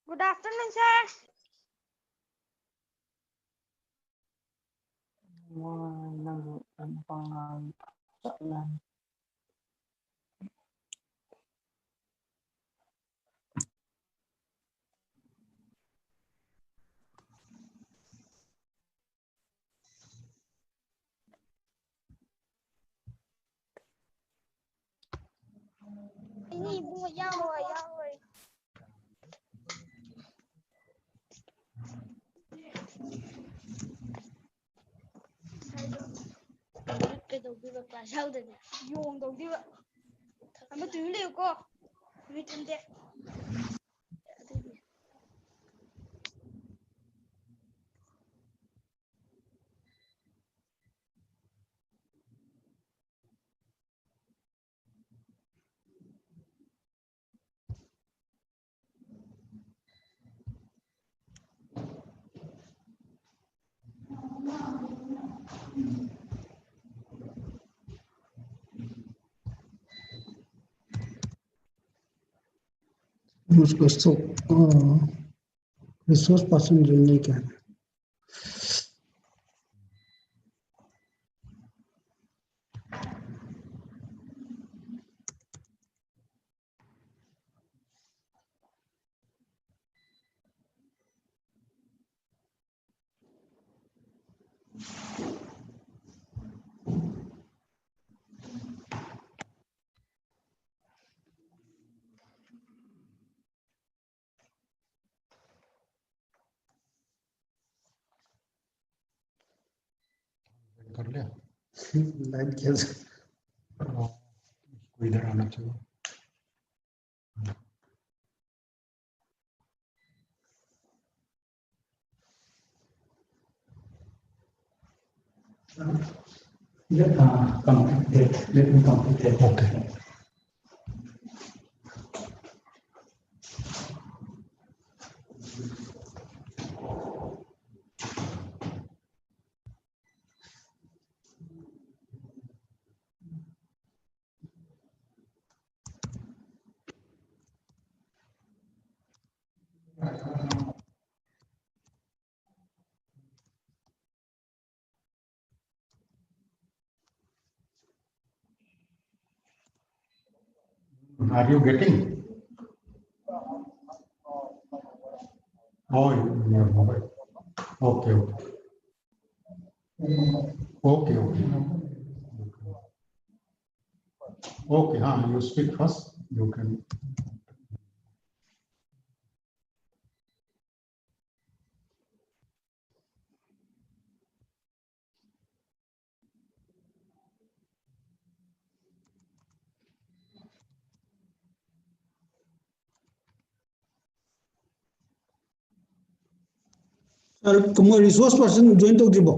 Good afternoon, sir. Ini bunga yawa. Kaiꯗꯧꯗꯣꯏꯕ class ꯌꯥꯎꯗ꯭ꯔꯗꯤ ꯌꯣꯡꯗꯧꯗꯣꯏꯕ ꯑꯃ ꯇꯨꯃꯤꯟ ꯂꯩꯌꯨꯀꯣ ꯅꯨꯃꯤꯠ ꯊꯝꯗꯦ उसको रिसोर्स पर्सन जुड़ने क्या है कर लिया लाइट कैसे इसको इधर आना चाहिए let me complete it. Okay. Are you getting? Oh, your mobile. Okay. Okay. Okay, you speak first. You can. Sir तुम रिसोर्स पर्सन ज्वाइन तौद्रिबो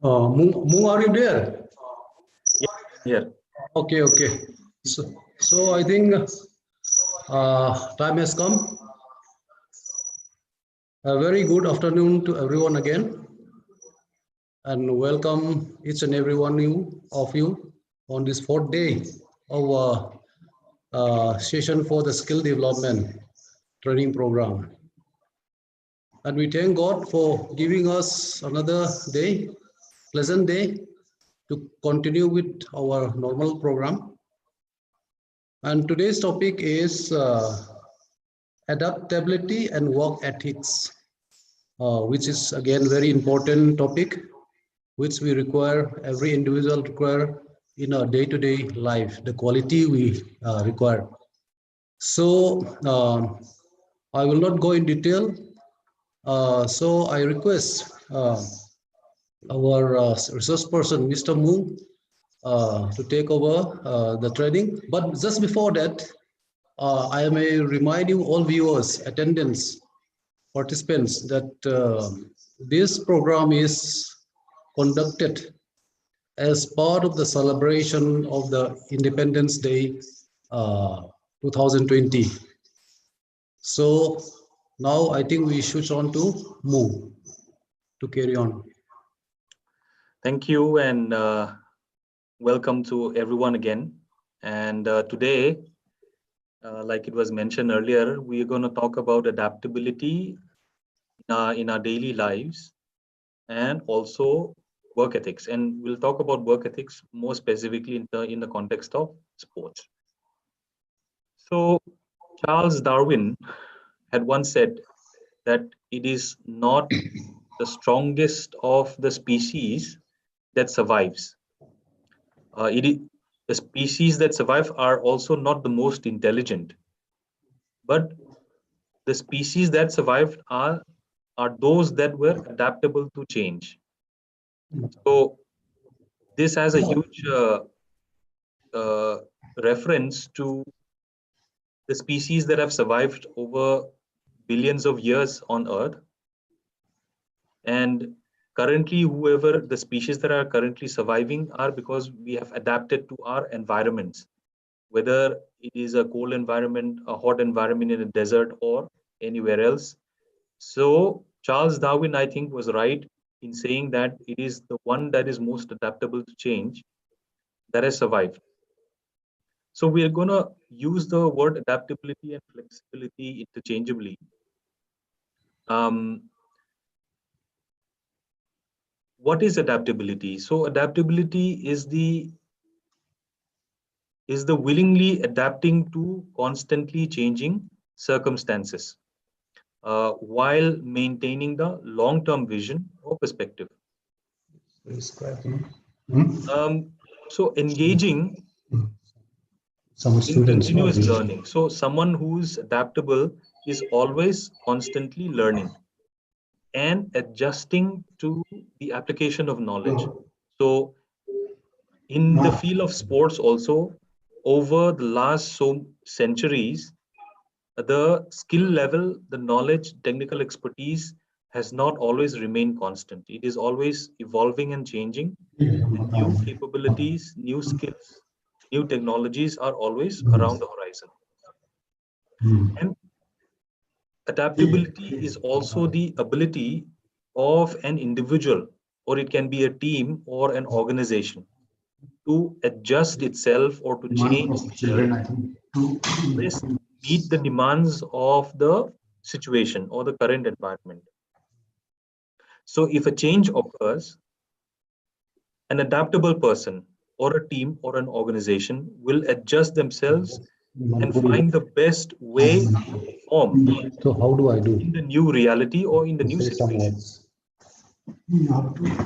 Moon, are you there? Yeah. Okay, okay. So I think time has come. A very good afternoon to everyone again, and welcome each and every one of you on this fourth day of our session for the skill development training program. And we thank God for giving us another day, pleasant day, to continue with our normal program. And today's topic is adaptability and work ethics, which is again very important topic, which we require, every individual require in our day-to-day life, the quality we require. So I will not go in detail. So I request our resource person, Mr. Moon, to take over the training. But just before that, I may remind you all viewers, attendants, participants that this program is conducted as part of the celebration of the Independence Day 2020. So now I think we switch on to Moon to carry on. Thank you, and welcome to everyone again. And today, like it was mentioned earlier, we are going to talk about adaptability in our daily lives and also work ethics. And we'll talk about work ethics more specifically in the context of sports. So Charles Darwin had once said that it is not the strongest of the species that survives. The species that survive are also not the most intelligent, but the species that survived are those that were adaptable to change. So this has a huge reference to the species that have survived over billions of years on Earth. And currently, whoever the species that are currently surviving are because we have adapted to our environments, whether it is a cold environment, a hot environment in a desert, or anywhere else. So Charles Darwin, I think, was right in saying that it is the one that is most adaptable to change that has survived. So we are going to use the word adaptability and flexibility interchangeably. What is adaptability? So adaptability is the willingly adapting to constantly changing circumstances while maintaining the long-term vision or perspective. So engaging Some in students. continuous learning. So someone who's adaptable is always constantly learning and adjusting to the application of knowledge. So in the field of sports also, over the last centuries, the skill level, the knowledge, technical expertise has not always remained constant. It is always evolving and changing. And new capabilities, new skills, new technologies are always around the horizon. And adaptability is also the ability of an individual, or it can be a team or an organization, to adjust itself or to change itself to always meet the demands of the situation or the current environment. So if a change occurs, an adaptable person or a team or an organization will adjust themselves and find the best way to perform So how do I do? in the new reality or in the new Say some situation. words.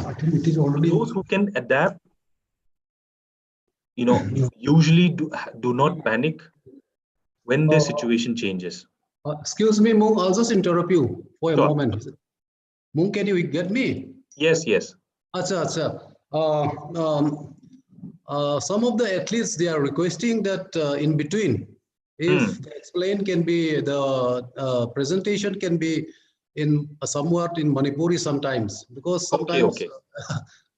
I think it is already. Those who can adapt, usually do not panic when the situation changes. Excuse me, Moong, I'll just interrupt you for a Sure. moment. Moong, can you get me? Yes. Acha. Some of the athletes, they are requesting that in between, if the explain can be, the presentation can be in somewhat in Manipuri sometimes, because sometimes Okay.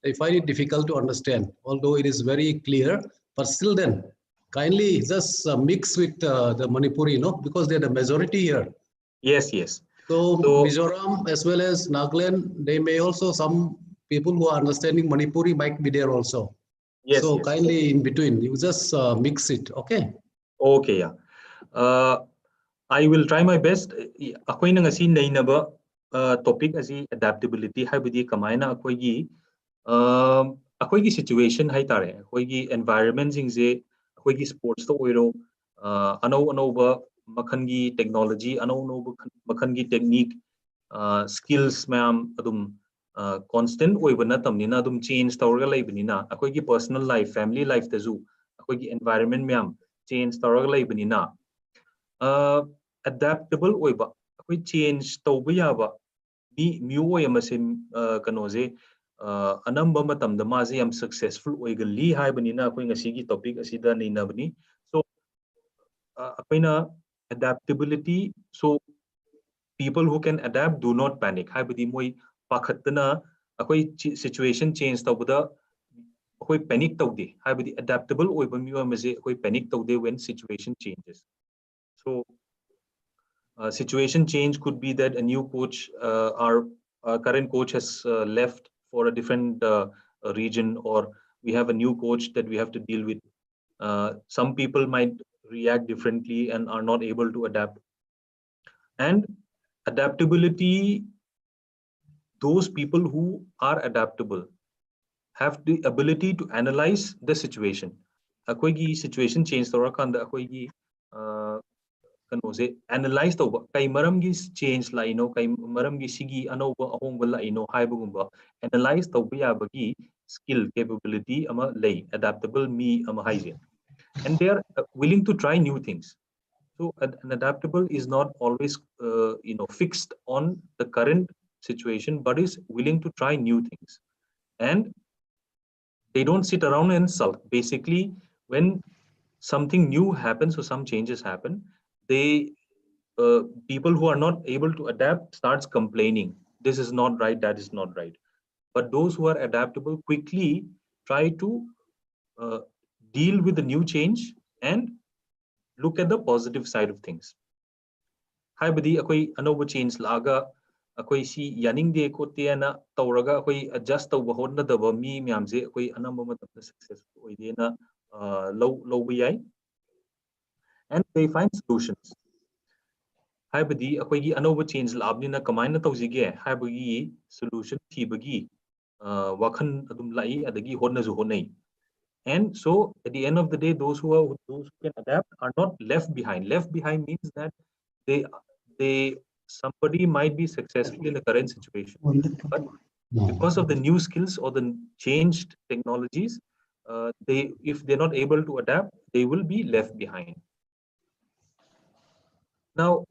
I find it difficult to understand, although it is very clear, but still then, kindly just mix with the Manipuri, because they're the majority here. Yes. So Mizoram as well as Nagaland, they may also, some people who are understanding Manipuri might be there also. Yes. So kindly in between, you just mix it, okay? Okay, yeah. I will try my best. Akoy na ngasi nainaba topic asi adaptability haibudi kamaina akoy gi situation hai tare akoy gi environment singse akoy gi sports to oiro anau makhan gi technology anau makhan gi technique skills ma'am adum constant oiba na tamnina adum change tawrga laibnina akoy gi personal life family life tazu akoy gi environment ma'am change tawrga laibnina adaptable oiba akoy change tawba yaba miyoy amase kanose anamba matamda maze yam successful oigali haibanina akoy ngasigi topic asida nainabni. So akoyna adaptability, so people who can adapt do not panic haibadi moy pakhatna akoy situation change tawbada akoy panic tawde haibadi adaptable oiba miyoy amase akoy panic tawde when situation changes. So situation change could be that a new coach, our current coach has left for a different region, or we have a new coach that we have to deal with. Some people might react differently and are not able to adapt. And adaptability, those people who are adaptable have the ability to analyze the situation. Akoigi situation change tawrakanda akoigi kanose analyze tawba kai maramgi change laino kai maramgi sigi anova ahongba laino haibagumba analyze tawba yabagi skill capability ama lay adaptable me ama haije, and they are willing to try new things. So an adaptable is not always fixed on the current situation, but is willing to try new things, and they don't sit around and sulk. Basically, when something new happens or some changes happen, they people who are not able to adapt starts complaining. This is not right. That is not right. But those who are adaptable quickly try to deal with the new change and look at the positive side of things. Haibadi akoi anoba change laga akoi si yaning de ko tiana tawraga akoi adjust tawba hodna daba mi myamje akoi anamba matamda successful oidena low yai, and they find solutions. Haibadi akoigi anoba change labnina kamaina tawjige haibagi solution thibagi wakhan adum lai adagi hodna ju honai. And so at the end of the day, those who can adapt are not left behind. Left behind means that somebody might be successful in the current situation, but because of the new skills or the changed technologies, if they're not able to adapt, they will be left behind. Now,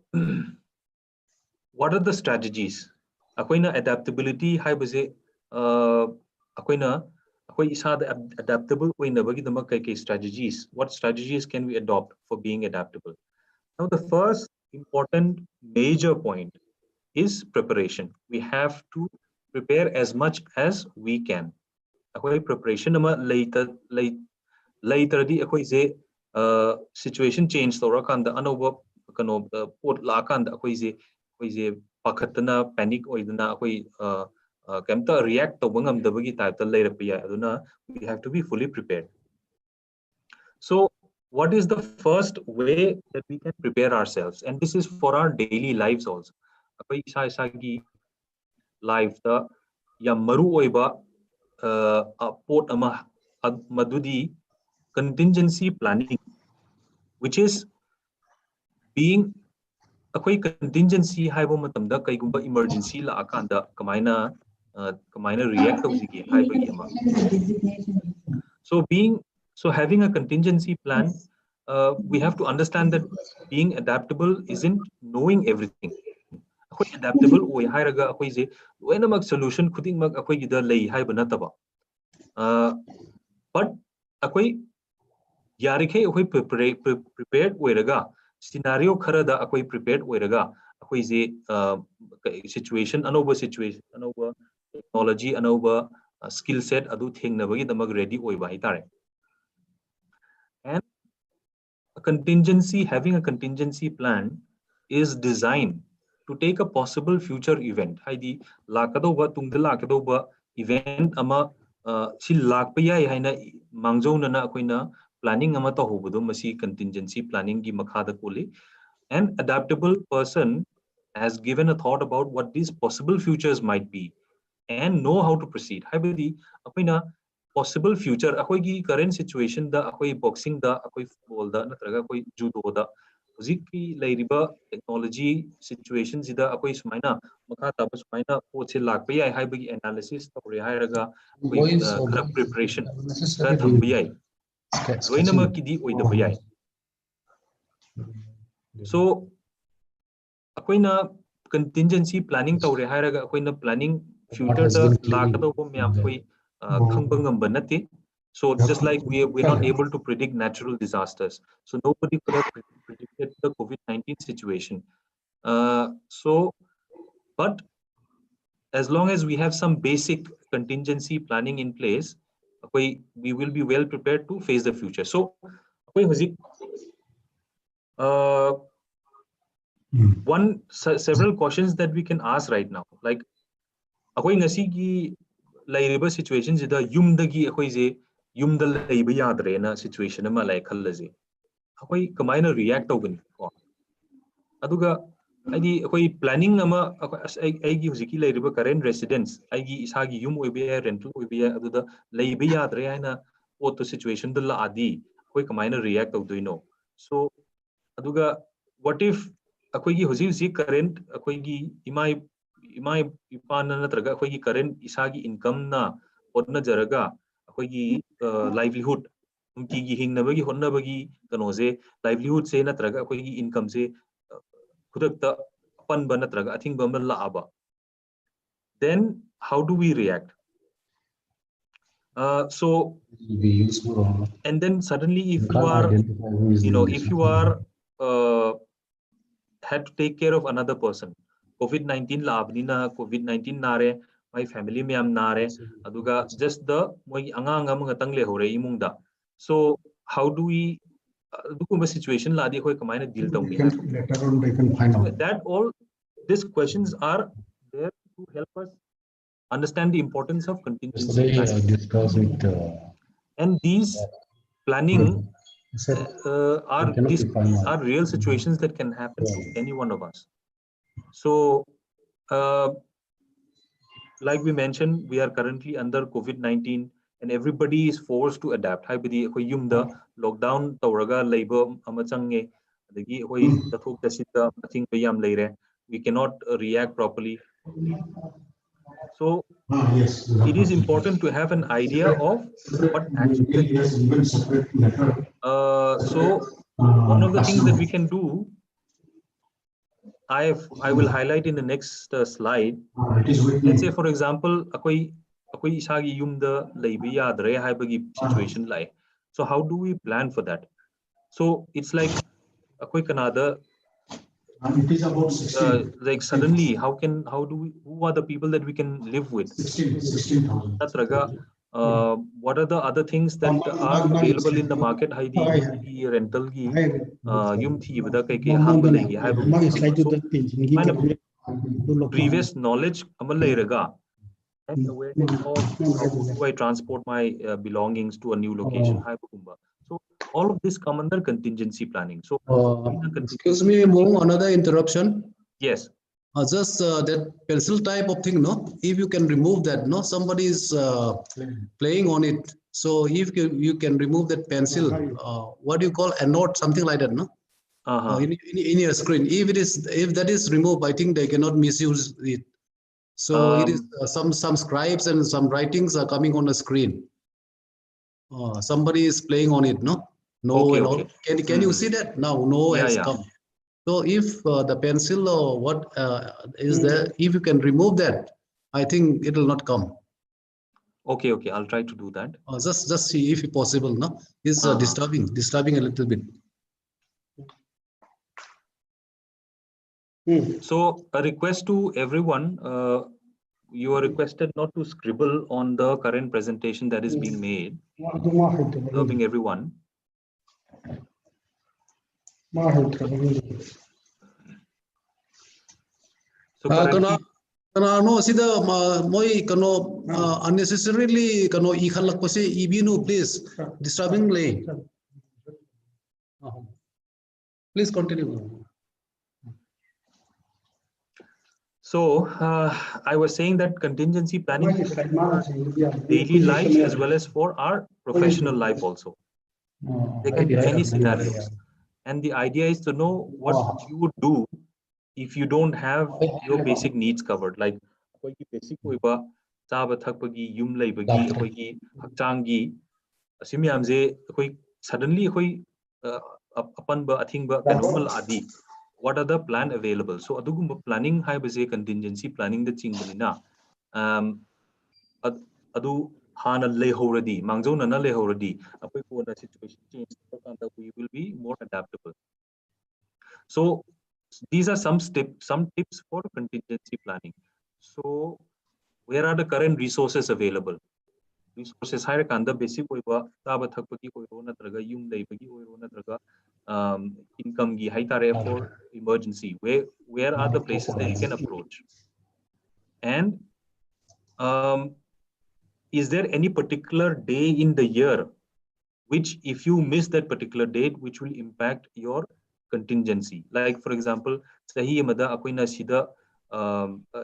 what are the strategies? Akoina adaptability haibase akoina akoi isada adaptable oinabagi dama kai strategies. What strategies can we adopt for being adaptable? Now, the first important major point is preparation. We have to prepare as much as we can. Akoi preparation ama later di akoi je situation change tora kanda anoba kano pot la kanda akoi je pakhatana panic oidana akoi kemta react to bangam dabagi type ta later piya aduna we have to be fully prepared. So what is the first way that we can prepare ourselves? And this is for our daily lives also. Akoi isa gi life ta ya maru oiba pot ama madudi contingency planning, which is being akoi contingency haibo matamda kaigumba emergency la akanda kamaina react tawsigi haibagi ama. So having a contingency plan, we have to understand that being adaptable isn't knowing everything. Akoi adaptable oi hairaga akoi je loinamak solution khudingmak akoi gida lei haiba nataba. But akoi yarikhe akoi prepared oiraga scenario khara da akoi prepared oiraga akoi je situation anoba technology anoba skill set adu thengnabagi damag ready oiba haitare. And having a contingency plan is designed to take a possible future event. Haidi lakadoba tungda lakadoba event ama si lakpa yai haina mangjauna na akoina planning ama ta hobudo masi contingency planning gi makhada koli. An adaptable person has given a thought about what these possible futures might be and know how to proceed. Haibadi akoina possible future akoi gi current situation da akoi boxing da akoi football da natraga akoi judo da hujiki lairiba technology situation sida akoi sumaina makha ta sumaina poche lakpa yai haibagi analysis tawre hairaga akoi preparation ka thamba yai loinama kidi oidaba yai. So akoina contingency planning tawre hairaga akoina planning future da lakadaba myam koi so just like we're not able to predict natural disasters, so nobody could have predicted the COVID-19 situation. But as long as we have some basic contingency planning in place, we will be well prepared to face the future. So several questions that we can ask right now, like lairiba situations ida yumdagi akoi je yumda leiba yadre na situation ama lai khallaje akoi kamaina react tawgani ko aduga aidi akoi planning ama aigi hujiki lairiba current residence aigi isagi yum oibe rental oibe aduda leiba yadre haina auto situation da la adi akoi kamaina react tawdoino. So aduga what if akoi gi huji current akoi gi imai ipana natraga akoi gi current isagi income na hotna jaraga akoi gi livelihood umki gi hingnabagi hotnabagi kanoje livelihood se natraga akoi gi income se khudakta panba natraga athingba ma laaba, then how do we react? And then suddenly if you are had to take care of another person, COVID-19 labnina COVID-19 nare my family me am nare aduga just the moi anga mga tangle hore imungda. So how do we dukuma situation ladi koi kamaina deal tawni Later on they can find out. That all these questions are there to help us understand the importance of contingency planning. And these planning are real situations that can happen to any one of us. So like we mentioned, we are currently under COVID-19 and everybody is forced to adapt. Haibadi akoi yumda lockdown tawraga labor amachange adagi akoi tathok tasita mathing bayam leire, we cannot react properly. So Yes. it is important to have an idea of what action that you Yes, even separate letter. so one of the things that we can do, I will highlight in the next slide. It is with Let's me. say, for example, akoi isagi yumda laiba yadre haibagi situation lai. So how do we plan for that? So it's like akoi kanada It is about 16. like suddenly how who are the people that we can live with? 16,000. Natraga, what are the other things that are available in the market? Heidi yumgi rental gi yum thibada kai kai hangba legi previous knowledge amal lairaga and awareness of how do I transport my belongings to a new location. So all of this come under contingency planning. So Excuse me, Mo, another interruption. yes. Just that pencil type of thing, no? If you can remove that, no? Somebody is playing on it. So if you can remove that pencil, what do you call a note, something like that, no? In your screen. If that is removed, I think they cannot misuse it. So it is some scribes and some writings are coming on the screen. Somebody is playing on it, no? No, okay, and okay. all. Can you see that? Now, no has come. So if the pencil or what is there, if you can remove that, I think it will not come. Okay, okay. I'll try to do that. Just see if possible. No, it's disturbing a little bit. So a request to everyone. You are requested not to scribble on the current presentation that is being made. Observing everyone. So currently, no, see the moi kano unnecessarily kano ikhalak pase ibinu please disturbingly. Please continue. So I was saying that contingency planning is for daily life as well as for our professional life also. There can be many scenarios, and the idea is to know what you would do if you don't have your basic needs covered, like basic chaba thakpagi yum laibagi akoigi hakchanggi asimyamje akoi suddenly akoi apanba athingba kanomal adi. What are the plan available? So adugumba planning haibase contingency planning the chingbanina adu hana lehoradi mangzona na lehoradi akoi kona situation change we will be more adaptable. So these are some tips for contingency planning. So where are the current resources available? Resources higher kanda basic oiba taba thakpagi oiro natraga yum leibagi oiro natraga income gi haitare for emergency. Where are the places that you can approach? And is there any particular day in the year which, if you miss that particular date, which will impact your contingency? Like, for example, sahi amada akoi na sida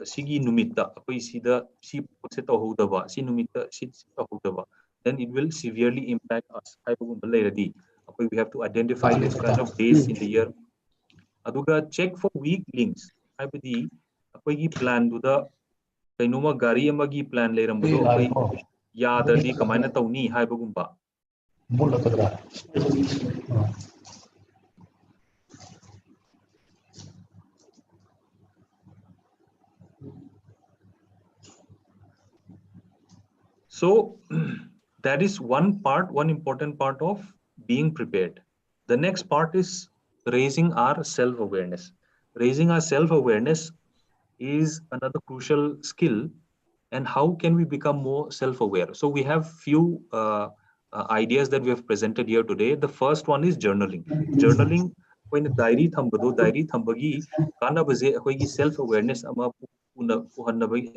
sigi numita akoi sida si potse tahudaba si numita si tahudaba, then it will severely impact us. We have to identify those kind of days in the year. Aduga check for weak links. Haibadi akoi gi plan do the kainuma gari amagi plan leirambado akoi yadradi kamaina tawni haibagumba. So that is one important part of being prepared. The next part is raising our self-awareness. Raising our self-awareness is another crucial skill. And how can we become more self-aware? So we have few ideas that we have presented here today. The first one is journaling. Journaling, when diary thambagi kana baze akoigi self-awareness ama puthoknabagi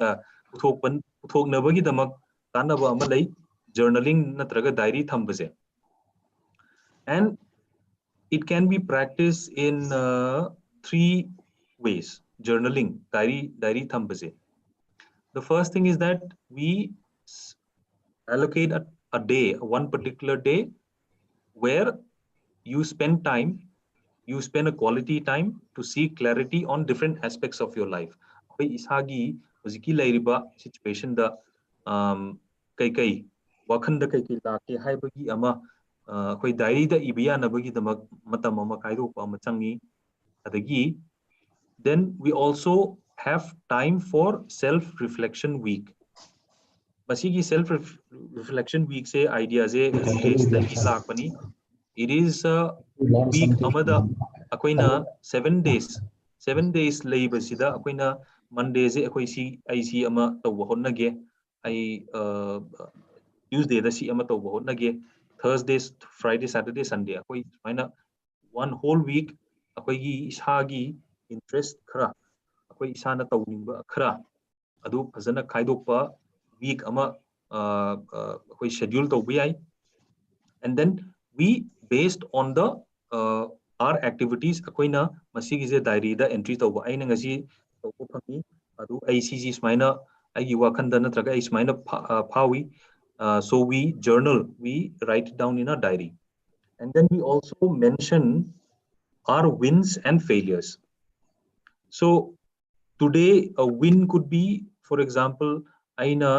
damak kanaba ama lai journaling natraga diary thambase. And it can be practiced in 3 ways. Journaling, diary thambase. The first thing is that we allocate a day, one particular day, where you spend a quality time to seek clarity on different aspects of your life. hojiki lairiba situation da kai kai wakhanda kai kai lake haibagi ama khoi diary da ibiya na bagi da matam ama kaido pa ama changi adagi then we also have time for self reflection week basigi self reflection week se ideas e study lakpani it is a week amada akoina 7 days labor sida akoina Monday se akoi si IC ama taw honnage ai Tuesday da si ama taw honnage Thursdays Friday Saturday Sunday akoi maina one whole week akoi gi isagi interest khara akoi isana tawningba khara adu phajana khaidokpa week ama akoi schedule tawbi ai and then we based on the our activities akoina masigi je diary da entry tawba aina ngasi tawko phangi adu ICG smaina agi wakhanda natraga ai smaina phawi so we journal we write it down in a diary and then we also mention our wins and failures so today a win could be for example aina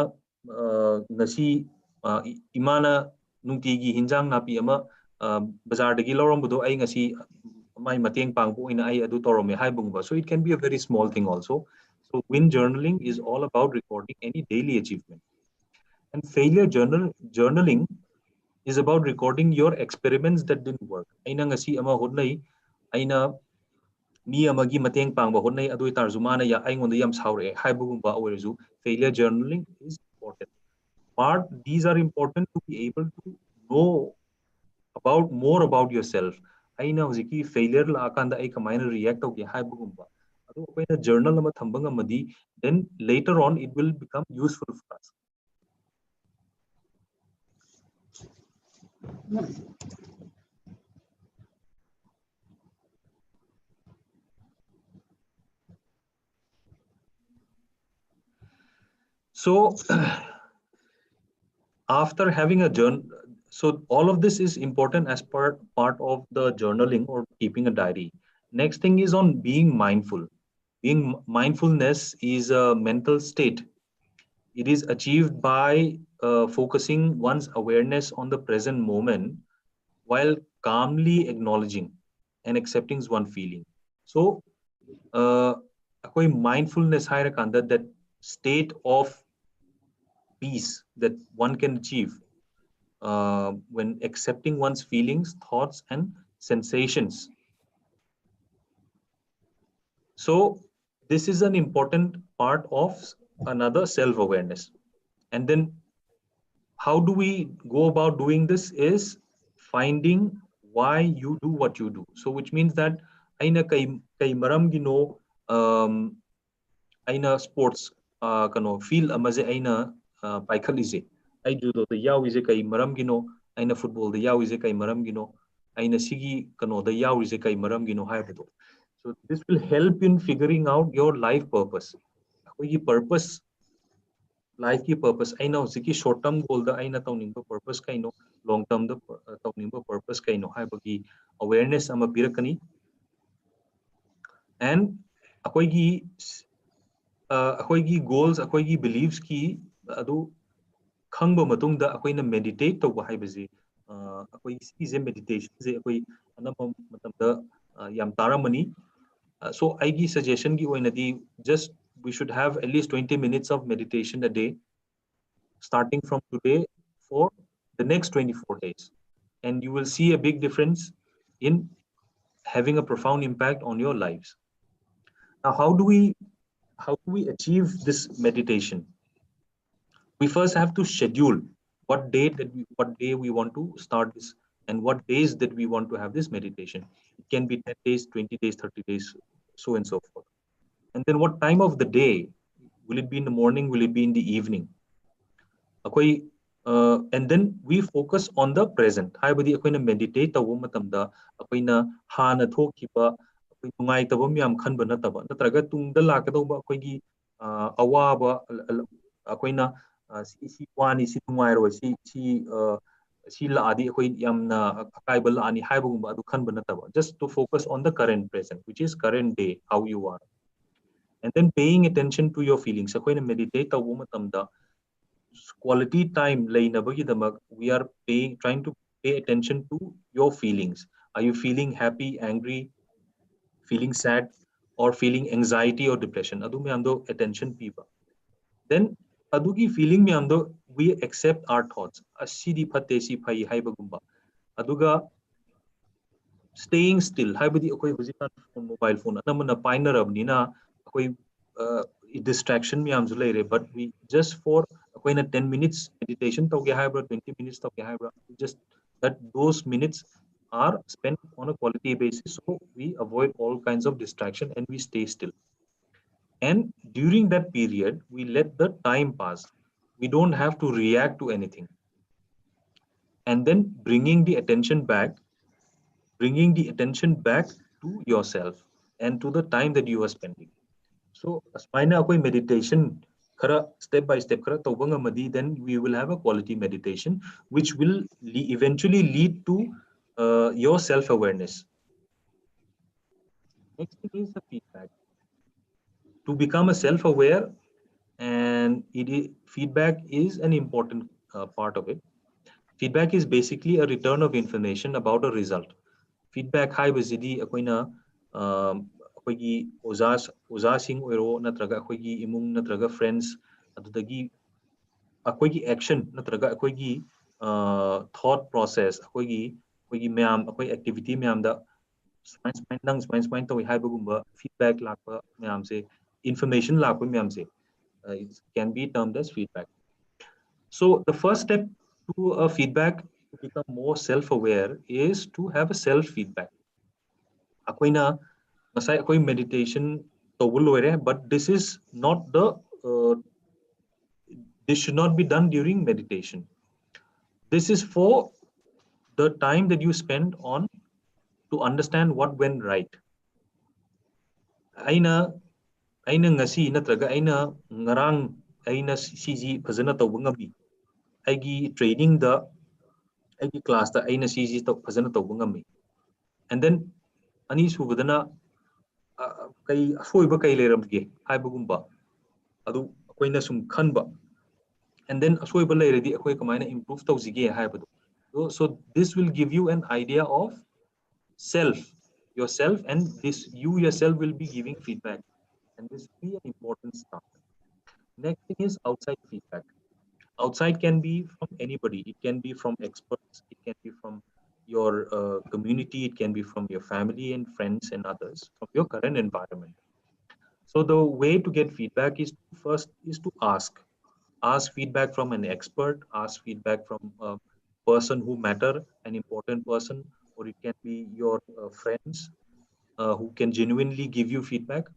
ngasi imana nungtigi hinjang napi ama bazar dagi lorombudo ai ngasi mai mateng pangbo ina ai adu torome haibungba so it can be a very small thing also so win journaling is all about recording any daily achievement and failure journaling is about recording your experiments that didn't work aina ngasi ama hodnai aina mi amagi mateng pangba hodnai adu tarzumana ya aingonda yam saure haibugumba orezu failure journaling is important part these are important to be able to know about more about yourself aina hojiki failure la akanda ai kamaina react okay haibugumba adu akoina journal ama thambang amadi then later on it will become useful for us so after having a journal so all of this is important as part of the journaling or keeping a diary next thing is on being mindful being mindfulness is a mental state it is achieved by focusing one's awareness on the present moment while calmly acknowledging and accepting one feeling so akoi mindfulness hairakanda that state of peace that one can achieve when accepting one's feelings, thoughts, and sensations. So this is an important part of another self-awareness. And then how do we go about doing this is finding why you do what you do. So which means that aina kai maram gino aina sports kano feel amaze aina paikhalise ai judo da yawi je kai maram gino aina football da yawi je kai maram gino aina sigi kano da yawi je kai maram gino haibedo so this will help in figuring out your life purpose akoi purpose life ki purpose aina hojiki short term goal da aina tawningba purpose kaino long term da tawningba purpose kaino haibagi awareness ama pirakani and akoigi goals akoigi beliefs ki adu khangba matungda akoina meditate tawba haibaji akoi sise meditation je akoi anam matamda yam taramani so aigi suggestion gi oina di just we should have at least 20 minutes of meditation a day starting from today for the next 24 days and you will see a big difference in having a profound impact on your lives now how do we achieve this meditation we first have to schedule what day we want to start this and what days that we want to have this meditation it can be 10 days 20 days 30 days so and so forth and then what time of the day will it be in the morning will it be in the evening and then we focus on the present haibadi akoina meditate tawu matamda akoina hana thokiba akoi tungai tabam yam khanba nataba natraga tungda lakadauba akoigi awaba akoina si wani si tungai ro si la adi akoi yamna akaibal ani haibugumba adu khanba nataba just to focus on the current present which is current day how you are And then paying attention to your feelings. Akoina meditate tawbu matamda quality time lainabagi, we are trying to pay attention to your feelings. Are you feeling happy, angry, feeling sad, or feeling anxiety or depression? Adu me attention piba. Then adugi feeling me we accept our thoughts. Asidi phate si phai haibagumba. Aduga staying still. Haibadi akoi hujikan mobile phone namana painarabnina akoi distraction me amzulaire, but we just for in a 10 minutes meditation 20 minutes just that those minutes are spent on a quality basis, so we avoid all kinds of distraction and we stay still. And during that period we let the time pass. We don't have to react to anything. And then bringing the attention back to yourself and to the time that you are spending. So asmaina koi meditation khara step by step khara tawba ngamadi, then we will have a quality meditation which will eventually lead to your self awareness. Next thing is the feedback. To become a self aware, and feedback is an important part of it. Feedback is basically a return of information about a result. Feedback haibasidi akoina akoigi ozasing oiro natraga akoigi imung natraga friends adudagi akoigi action natraga akoigi thought process akoigi mayam akoi activity mayam da spine to haibagumba feedback lakpa mayam se information lakpa mayam se it can be termed as feedback. So the first step to a feedback to become more self-aware is to have a self-feedback. Akoina masai akoi meditation tawul loire, but this is not the this should not be done during meditation. This is for the time that you spend on to understand what went right. Aina ngasi natraga aina ngarang aina CG fazana tawba ngami. Aigi training the aigi class da aina CG fazana tawba ngami. And then ani subadana kai asoiba kai leramge haibagumba adu akoina sum khanba, and then asoiba leiradi akoi kamaina improve tawjige haibadu. So this will give you an idea of yourself, and this you yourself will be giving feedback, and this will be an important start. Next thing is outside feedback. Outside can be from anybody. It can be from experts, it can be from your community, it can be from your family and friends and others, from your current environment. So the way to get feedback is to ask feedback from an expert, ask feedback from a person who matter, an important person, or it can be your friends who can genuinely give you feedback.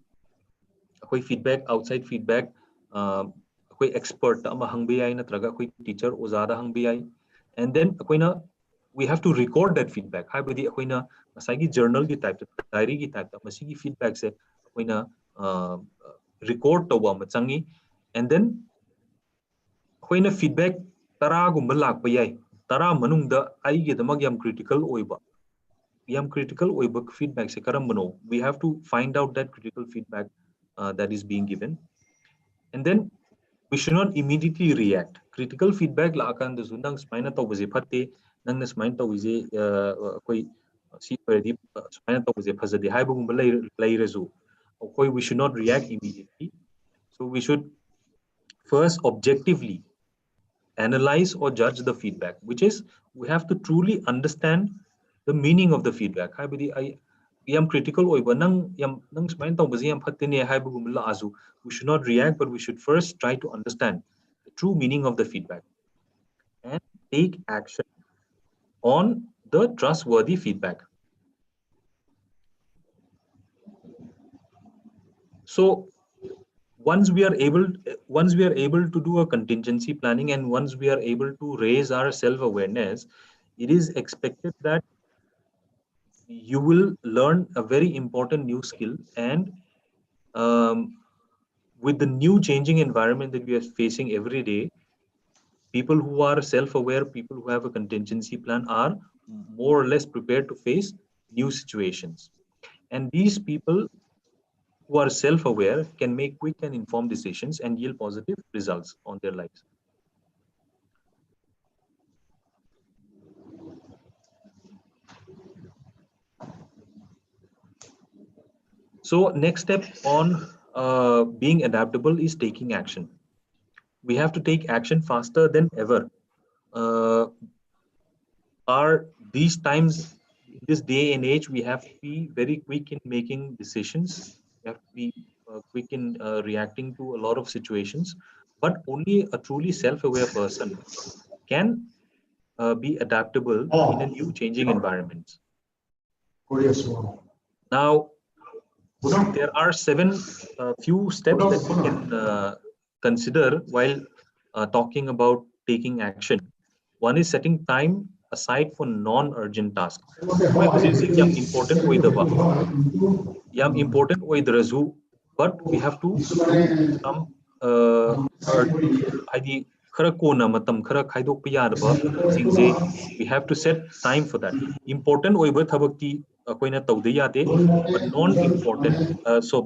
Koi feedback, outside feedback, koi expert ama hangbi ai natraga koi teacher ozada hangbi ai, and then we have to record that feedback. Haibadi akoina masagi journal ki type diary ki type masigi feedback se akoina record tawa machangi, and then akoina feedback tara gumba lakpa yai. Tara manungda aigi damag yam critical oiba feedback se karambano. We have to find out that critical feedback that is being given, and then we should not immediately react. Critical feedback la akan da nang spina tawbaje phatte nang na spine tawije koi si already spina tawbaje phajade haibagumba leirazu koi we should not react immediately. So we should first objectively analyze or judge the feedback, which is we have to truly understand the meaning of the feedback. I am critical oiba nang spine tawbaje yam phattene haibagumla azu. We should not react, but we should first try to understand the true meaning of the feedback and take action on the trustworthy feedback. So once we are able to do a contingency planning, and once we are able to raise our self-awareness, it is expected that you will learn a very important new skill. And with the new changing environment that we are facing every day, people who are self-aware, people who have a contingency plan are more or less prepared to face new situations. And these people who are self-aware can make quick and informed decisions and yield positive results on their lives. So next step on being adaptable is taking action. We have to take action faster than ever. Are these times, in this day and age, we have to be very quick in making decisions. We have to be quick in reacting to a lot of situations. But only a truly self-aware person can be adaptable in a new changing environment. Now, there are few steps that we can consider while talking about taking action. One is setting time aside for non-urgent tasks. Important important but we have to do some we have to set time for that. Important but non-important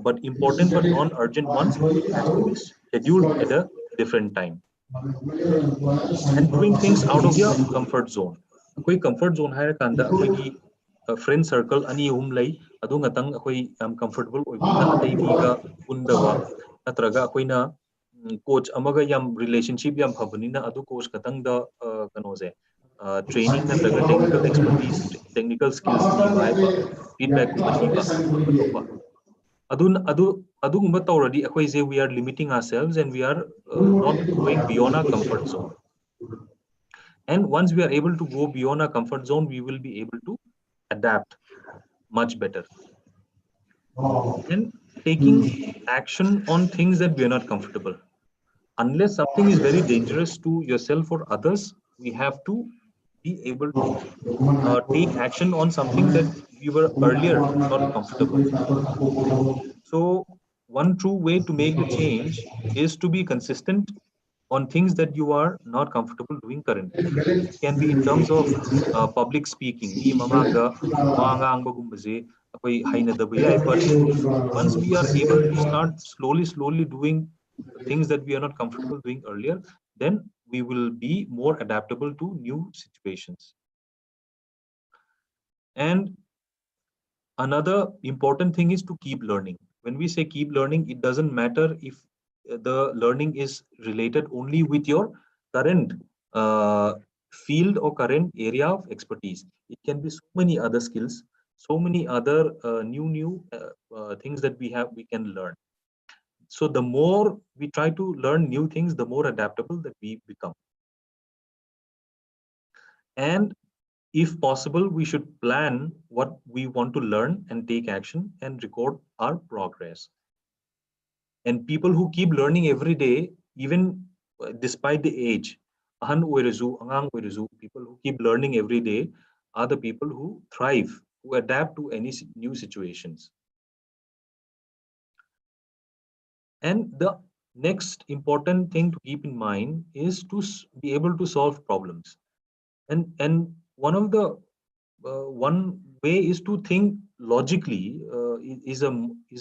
but important but non-urgent ones has to be scheduled at a different time. And doing things out of your comfort zone. Comfort zone friend circle ani ahum lay adu ngatang akoi comfortable oibina atei miga undaba natraga akoina coach amaga yam relationship yam phabanina adu coach katang da kanose training natraga technical expertise, technical skills feedback adugumba already we are limiting ourselves and we are not going beyond our comfort zone. And once we are able to go beyond our comfort zone, we will be able to adapt much better. And taking action on things that we are not comfortable. Unless something is very dangerous to yourself or others, we have to be able to take action on something that we were earlier not comfortable. So one true way to make the change is to be consistent on things that you are not comfortable doing currently. It can be in terms of public speaking. But once we are able to start slowly doing things that we are not comfortable doing earlier, then we will be more adaptable to new situations. And another important thing is to keep learning. When we say keep learning, it doesn't matter if the learning is related only with your current field or current area of expertise. It can be so many other skills, so many other new things that we can learn. So the more we try to learn new things, the more adaptable that we become. And if possible, we should plan what we want to learn and take action and record our progress. And people who keep learning every day, even despite the age, people who keep learning every day are the people who thrive, who adapt to any new situations. And the next important thing to keep in mind is to be able to solve problems. And one of the one way is to think logically. Is a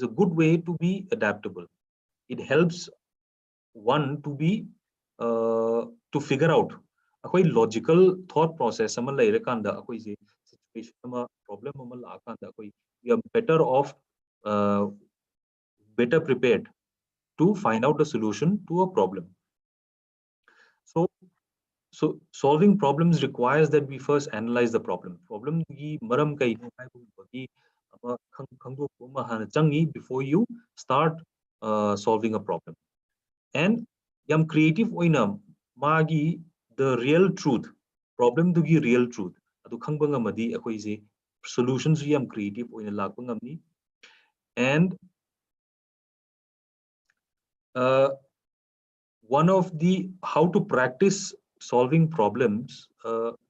good way to be adaptable. It helps one to be to figure out a logical thought process. Situation problem we are better off, better prepared to find out the solution to a problem. So solving problems requires that we first analyze the problem. Problem before you start solving a problem. And yam creative oina magi the real truth. Problem to gi real truth. Adu khangbanga madi akoise solutions yam creative oina lakbangamni. And one of the how to practice solving problems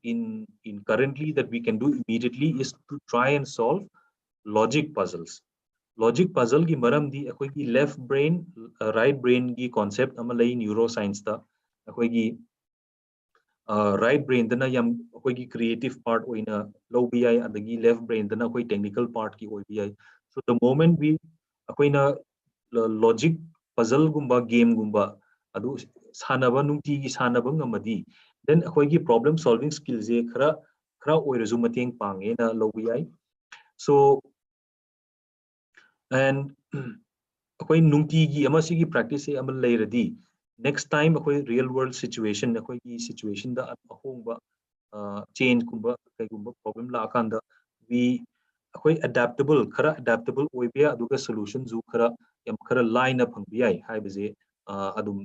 in currently that we can do immediately is to try and solve logic puzzles. Logic puzzle ki maram di akoi ki left brain right brain ki concept ama lai neuroscience ta akoi ki right brain dana yam akoi ki creative part oina low bi adagi left brain dana akoi technical part ki oi bi. So the moment we akoina logic puzzle gumba game gumba adu sanaba nungti gi sanaba ngamadi then akoigi problem solving skills e khara oirazu mateng pange na lobi ai so and akoi nungti gi ama sigi practice e ama leiradi next time akoi real world situation akoi gi situation da ahongba change kumba kai gumba problem la akanda we akoi adaptable khara adaptable oibya aduga solution zu khara yam khara line up hangbi ai haibaje adum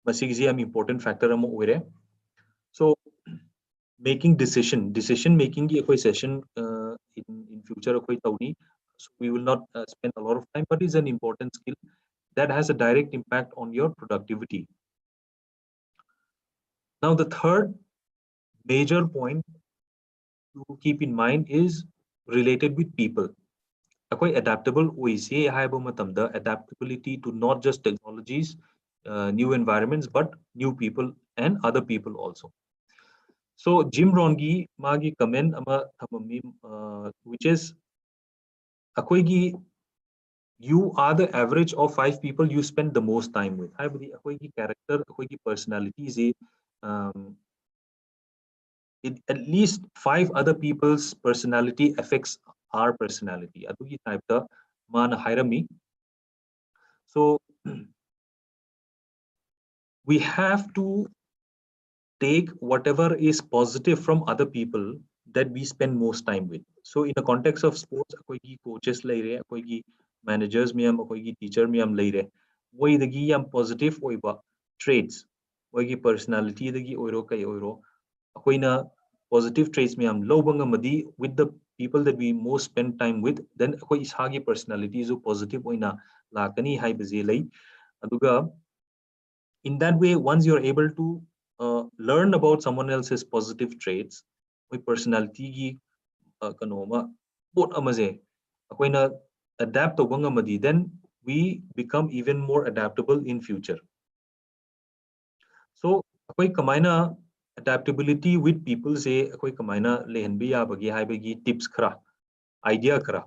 masigi ji am important factor am oire so making decision making ki akoi session in future akoi tawni so we will not spend a lot of time but is an important skill that has a direct impact on your productivity. Now the third major point to keep in mind is related with people. Akoi adaptable oise haiba matamda adaptability to not just technologies, new environments but new people and other people also. So Jim Rongi magi comment ama thamami which is akoigi you are the average of 5 people you spend the most time with. Haibadi akoigi character akoigi personality is at least 5 other people's personality affects our personality. Adugi type da mana hairami. So we have to take whatever is positive from other people that we spend most time with. So in the context of sports, akoigi coaches laire, akoigi managers miyam, akoigi teacher miyam laire. Woi dagi yam positive oiba traits, oigi personality dagi oiro kai oiro. Akoina positive traits miyam low bangamadi with the people that we most spend time with, then akoi ishagi personality is positive oina lakani haibaje lai. Aduga in that way, once you're able to learn about someone else's positive traits, my personality gi kanoma pot amaze akoina adapt to bangamadi, then we become even more adaptable in future. So akoi kamaina adaptability with people say akoi kamaina lehenbi ya bagi hai bagi tips khara idea khara.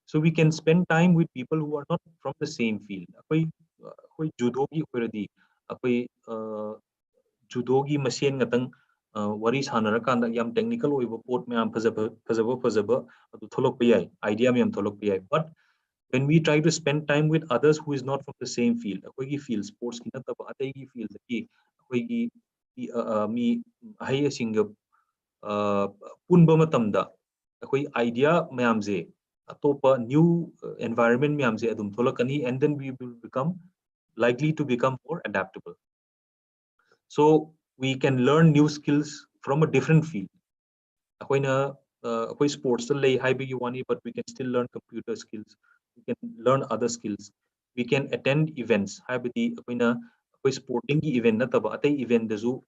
So we can spend time with people who are not from the same field. Akoi judo gi oiradi akoi judogi machine ngatang wari sanara kanda yam technical oiba pot myam phajaba adu tholok pai idea myam tholok pai but when we try to spend time with others who is not from the same field akoi gi field sports ki nataba atai gi field ki akoi gi mi hai singa punba matamda akoi idea myam je atopa new environment myam je adum tholakani and then we will become likely to become more adaptable. So we can learn new skills from a different field. Akoi sports lay high big wani, but we can still learn computer skills. We can learn other skills. We can attend events. High bidi akoi sporting event na taba atay event desu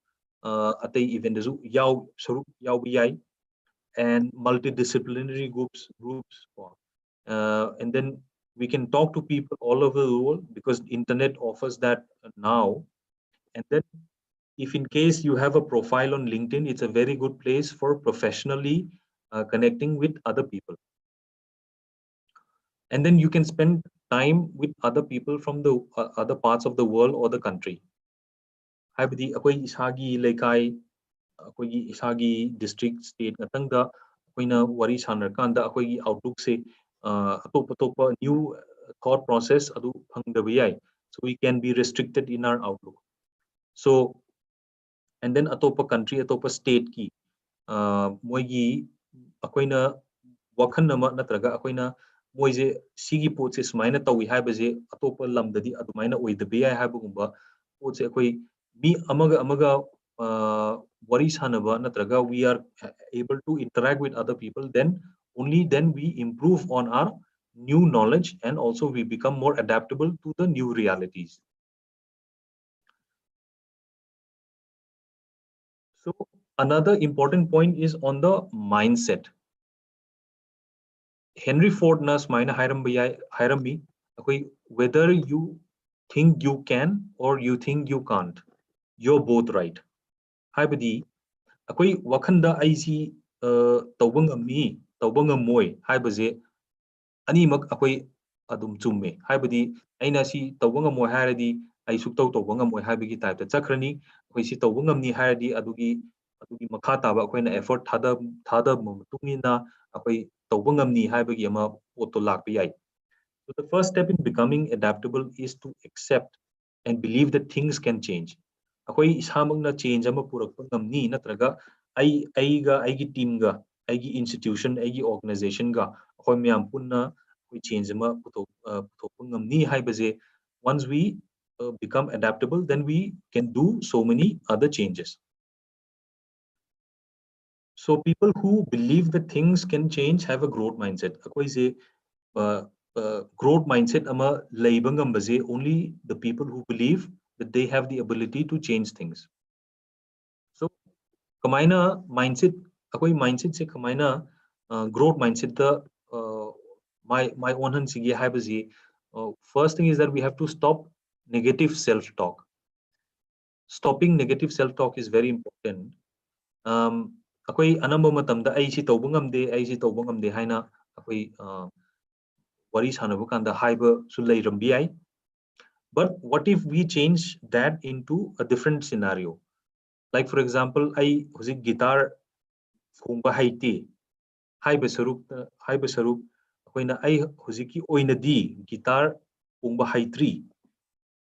yaw saruk yaw biyai and multidisciplinary groups. And then we can talk to people all over the world because internet offers that now. And then if in case you have a profile on LinkedIn, it's a very good place for professionally connecting with other people. And then you can spend time with other people from the other parts of the world or the country. Haibadi akoi isagi lekai, akoi isagi district state ngatangda akoina wari sanar kanda akoi outlook se atopa new thought process adu phangdabi yai. So we can be restricted in our outlook. So and then atopa country atopa state ki moigi akoina wakhan nama natraga akoina moise sigi pot se sumaina tawi haibaje atopa lamdadi adumaina oidabe ai haibagumba pot se akoi mi amaga wari sanaba natraga we are able to interact with other people, then only then we improve on our new knowledge and also we become more adaptable to the new realities. So another important point is on the mindset. Henry Ford nas maina hirambi whether you think you can or you think you can't, you're both right. Haibadi akoi wakhanda aisi tawbang ami tawbang amoy haibaje animak akoi adum chumme haibadi aina si tawba ngamoi hairadi ai suktau tawba ngamoi haibagi type ta chakrani akoi si tawba ngamni hairadi adugi makha taba akoina effort thada mutungina akoi tawba ngamni haibagi ama potto lakpa yai. So the first step in becoming adaptable is to accept and believe that things can change. Akoi isamangna change ama purakpa ngamni natraga aiga aigi team ga aigi institution aigi organization ga akoi myam punna akoi change ama puthokpa ngamni haibaje once we become adaptable, then we can do so many other changes. So people who believe that things can change have a growth mindset. Akoi se growth mindset ama leiba ngambaje only the people who believe that they have the ability to change things. So kamaina mindset akoi mindset se kamaina growth mindset the my own han sige haibaje first thing is that we have to stop negative self talk. Stopping negative self talk is very important. Akoi anamba matamda ai si tawba ngamde ai si tawba ngamde haina akoi wari sanabu kanda haiba su leirambi ai. But what if we change that into a different scenario? Like for example, I husi guitar khungba haiti haiba sarup akoina ai husiki oinadi guitar khungba haitri.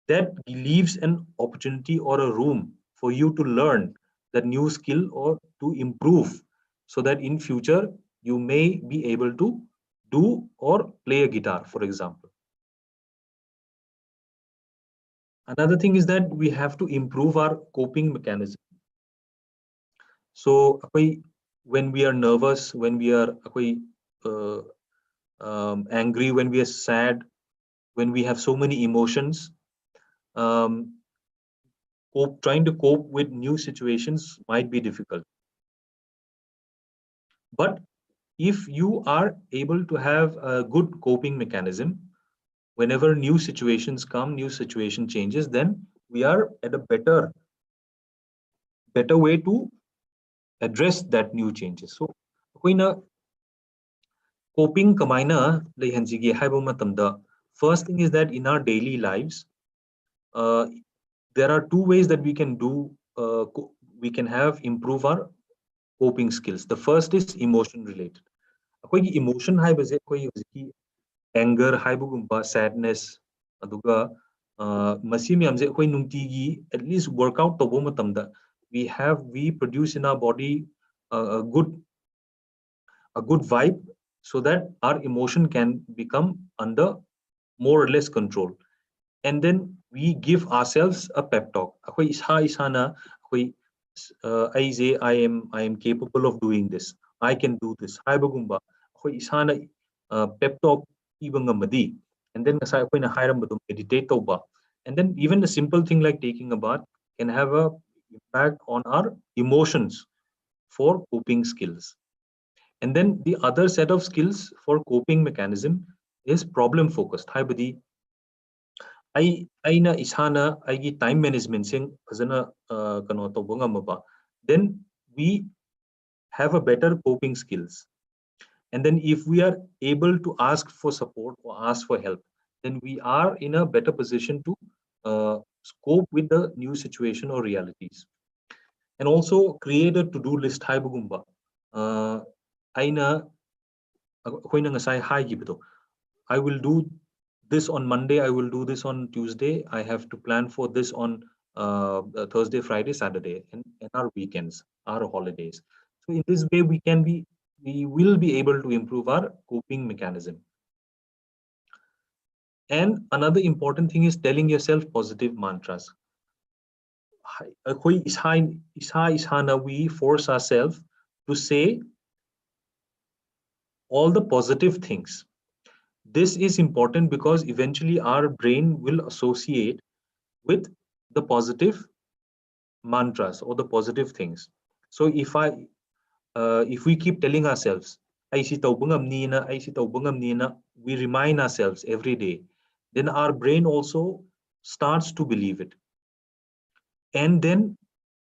That leaves an opportunity or a room for you to learn that new skill or to improve, so that in future you may be able to do or play a guitar, for example. Another thing is that we have to improve our coping mechanism. So when we are nervous, when we are angry, when we are sad, when we have so many emotions, trying to cope with new situations might be difficult. But if you are able to have a good coping mechanism, whenever new situations come, new situation changes, then we are at a better way to address that new changes. So coping kamaina leihansige haiba matamda, first thing is that in our daily lives, there are two ways that we can do we can have improve our coping skills. The first is emotion related. Akoi emotion haibaje akoi anger haibugumba, sadness, aduga masi myamje akoi nungtigi at least workout tobo matamda we produce in our body a good vibe, so that our emotion can become under more or less control. And then we give ourselves a pep talk. Akoi isana akoi I am capable of doing this. I can do this. Haibagumba akoi isana pep talk ibangamadi. And then kasai akoi na hairambadu meditate toba. And then even a simple thing like taking a bath can have a impact on our emotions for coping skills. And then the other set of skills for coping mechanism is problem focused. Haibadi aina isana aigi time management sing fazana kano toba ngamaba, then we have a better coping skills. And then if we are able to ask for support or ask for help, then we are in a better position to cope with the new situation or realities. And also create a to-do list. Haibugumba aina akoina ngasai hai gibdo, I will do this on Monday, I will do this on Tuesday, I have to plan for this on Thursday, Friday, Saturday, and our weekends, our holidays. So in this way we will be able to improve our coping mechanism. And another important thing is telling yourself positive mantras. We force ourselves to say all the positive things. This is important because eventually our brain will associate with the positive mantras or the positive things. So if we keep telling ourselves, we remind ourselves every day, then our brain also starts to believe it. And then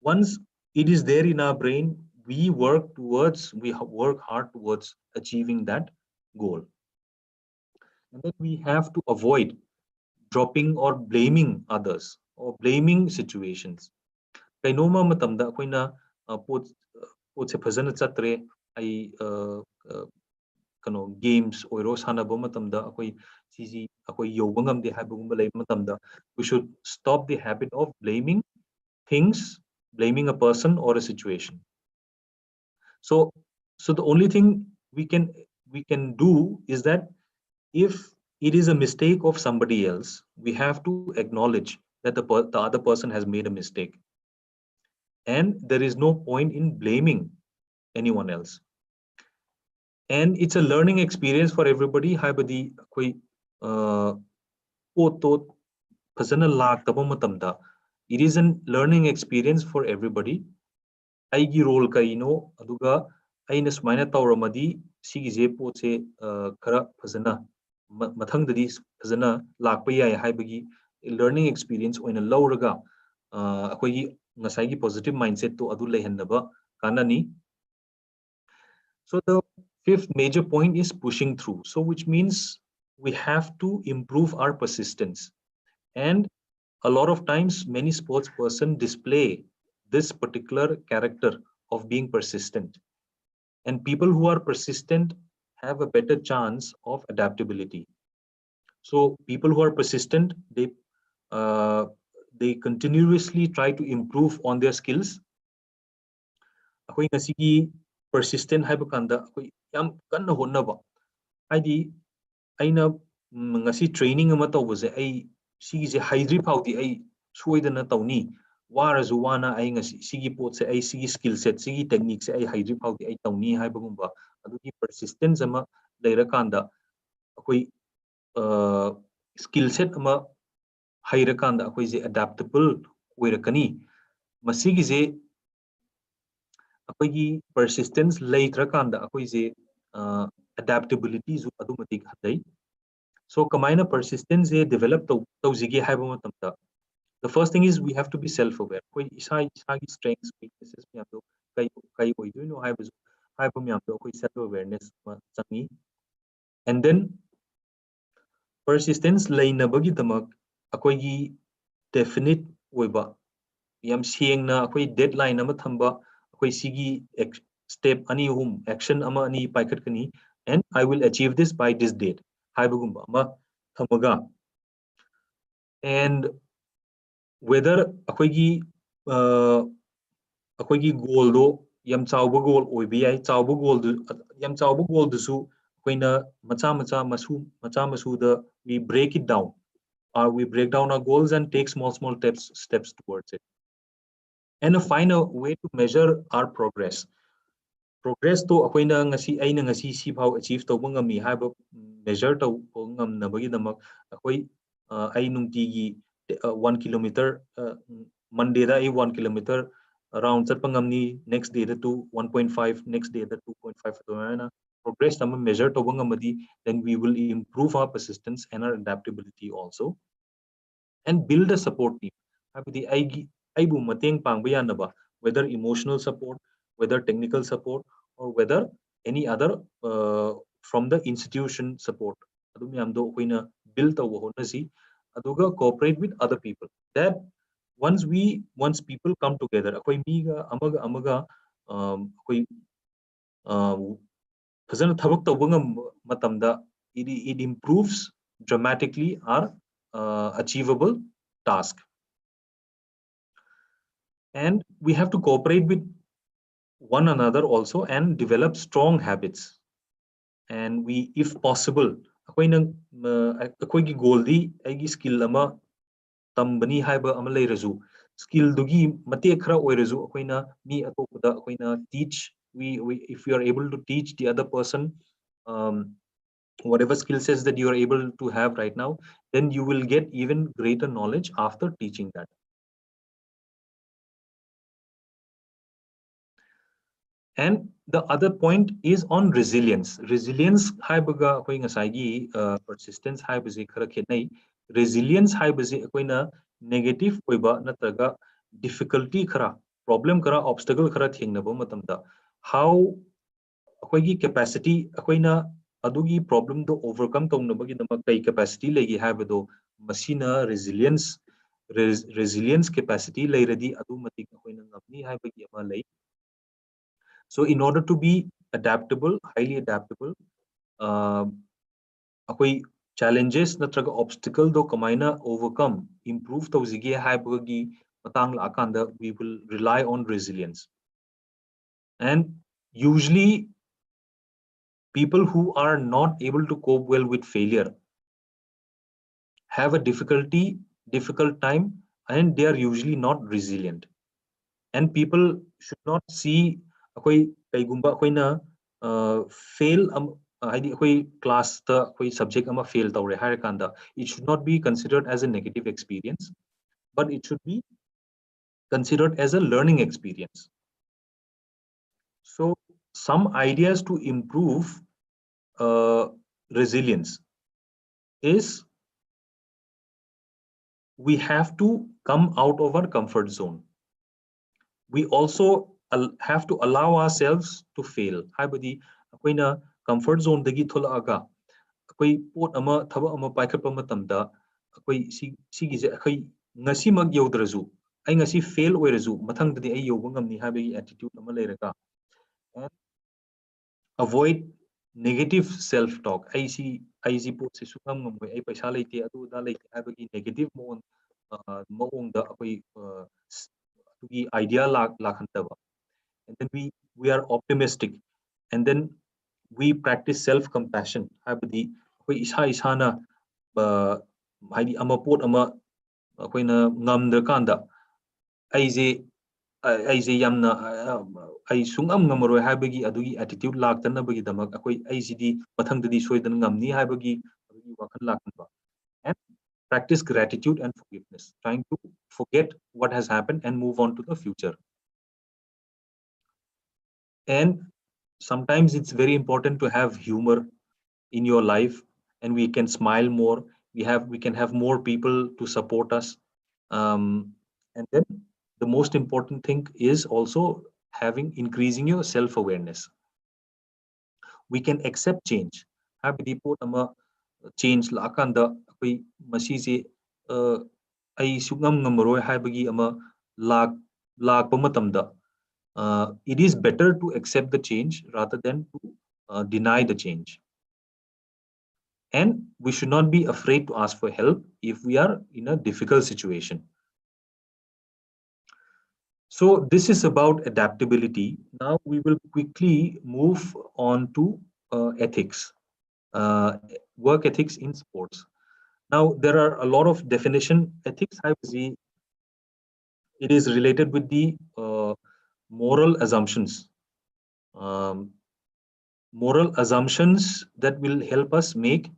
once it is there in our brain, we work hard towards achieving that goal. And then we have to avoid dropping or blaming others or blaming situations. Kainoma matamda akoina pot se phajana chatre ai kano games oiro sanaba matamda akoi sisi akoi yoba ngamde haibagumba lay matamda, we should stop the habit of blaming things, blaming a person or a situation. So the only thing we can do is that if it is a mistake of somebody else, we have to acknowledge that the other person has made a mistake, and there is no point in blaming anyone else. And it's a learning experience for everybody. Haibadi koi otot phajana laktaba matamda, it is a learning experience for everybody. Aigi role kaino aduga aina sumaina tawramadi sigije potse khara phajana mathangdadi phajana lakpa yai haibagi learning experience oina lawraga akoigi ngasai gi positive mindset to adu lehendaba kanani. So the fifth major point is pushing through. So which means we have to improve our persistence. And a lot of times many sports person display this particular character of being persistent. And people who are persistent have a better chance of adaptability. So people who are persistent, they continuously try to improve on their skills. Akoi ngasigi persistent haiba kanda akoi yam kanna honnaba haidi aina ngasi training ama tawbase ai sigi haidri phawdi ai soidana tawni warazu wana ai ngasi sigi pot se ai sigi skill set sigi technique se ai haidri phawdi ai tawni haiba gumba adugi persistence ama leira kanda akoi skill set ama haira kanda akoi je adaptable oirakani masigi je akoigi persistence later kanda akoise adaptability zu adumatik hadai. So kamaina persistence develop tawzige haiba matamda, the first thing is we have to be self aware. Koi isagi strengths weaknesses myamdo kai oiduino haiba myamdo koi self awareness ma changi. And then persistence lainabagi damak akoigi definite oiba yam siengna akoi deadline ama thamba akoi sigi step ani hum action ama ani paikat kani, and I will achieve this by this date haibagumba ama thamaga. And whether akoigi goal do yam chawba goal oibi ai chawba goal du yam chawba goal du su koina macha masu da we break it down, or we break down our goals and take small steps towards it. And find a way to measure our progress. Progress to akoina ngasi aina ngasi si phau achieve to ngami haiba measure to ngam na bagi damak akoi ai nungti gi 1 kilometer Monday da ai 1 kilometer around chat pangamni, next day da to 1.5, next day da 2.5 to na progress tam measure to ngamadi, then we will improve our persistence and our adaptability also, and build a support team. Habidi aibu mateng pangba yanaba, whether emotional support, whether technical support, or whether any other from the institution support. Adu miyamdo koina build tawba honasi aduga cooperate with other people. That once people come together, akoi miga amaga akoi fazana thabak tawba matamda it improves dramatically our achievable task. And we have to cooperate with one another also and develop strong habits. And we, if possible, akoigi goal di aigi skill ama tambani haiba ama leirazu skill dugi mate khara oirazu akoina mi atopada akoina teach we if we are able to teach the other person whatever skill sets that you are able to have right now, then you will get even greater knowledge after teaching that. And the other point is on resilience. Resilience haibaga akoi ngasai persistence haibase khara khetnai. Resilience haibase akoina negative oiba natraga difficulty khara, problem khara, obstacle khara thengnaba matamda how akoigi capacity akoina adugi problem do overcome taunabagi namak kai capacity legi habado masina resilience capacity lairadi adu matik akoina ngamni habagi ama lai. So in order to be adaptable, highly adaptable, akoi challenges natraga obstacle do kamaina overcome improve tawzigi habagi matang la akanda we will rely on resilience. And usually people who are not able to cope well with failure have a difficult time, and they are usually not resilient. And people should not see akoi kaigumba akoina fail haidi akoi class ta akoi subject ama fail tawre hare kanda, it should not be considered as a negative experience, but it should be considered as a learning experience. So some ideas to improve resilience is we have to come out of our comfort zone. We also have to allow ourselves to fail. Habadi akoina comfort zone dagi tholaga akoi pot ama thaba ama paikhatpa matamda akoi sigi je akai ngasi mag yaudraju ai ngasi fail oirazu mathangdadi ai yoba ngamni habagi attitude ama leiraga. And avoid negative self talk. Ai si pot se sukam ngamoi ai paisa leite adu da leite habagi negative maong da akoi idea lakhantaba. And then we are optimistic, and then we practice self compassion. Habadi akoi isana haidi ama pot ama akoina ngamdra kanda aise yamna ai sungam ngamaroi habagi adugi attitude laktanabagi damak akoi aisidi mathangdadi soidan ngamni habagi wakhan lakhanba. And practice gratitude and forgiveness, trying to forget what has happened and move on to the future. And sometimes it's very important to have humor in your life, and we can smile more. We can have more people to support us. And then the most important thing is also increasing your self-awareness. We can accept change. Habidi pot ama change la akanda akoi masise ai sungam ngamaroi habagi ama lakpa matamda it is better to accept the change rather than to deny the change. And we should not be afraid to ask for help if we are in a difficult situation. So this is about adaptability. Now we will quickly move on to ethics, work ethics in sports. Now there are a lot of definition ethics. It is related with the moral assumptions. Moral assumptions that will help us make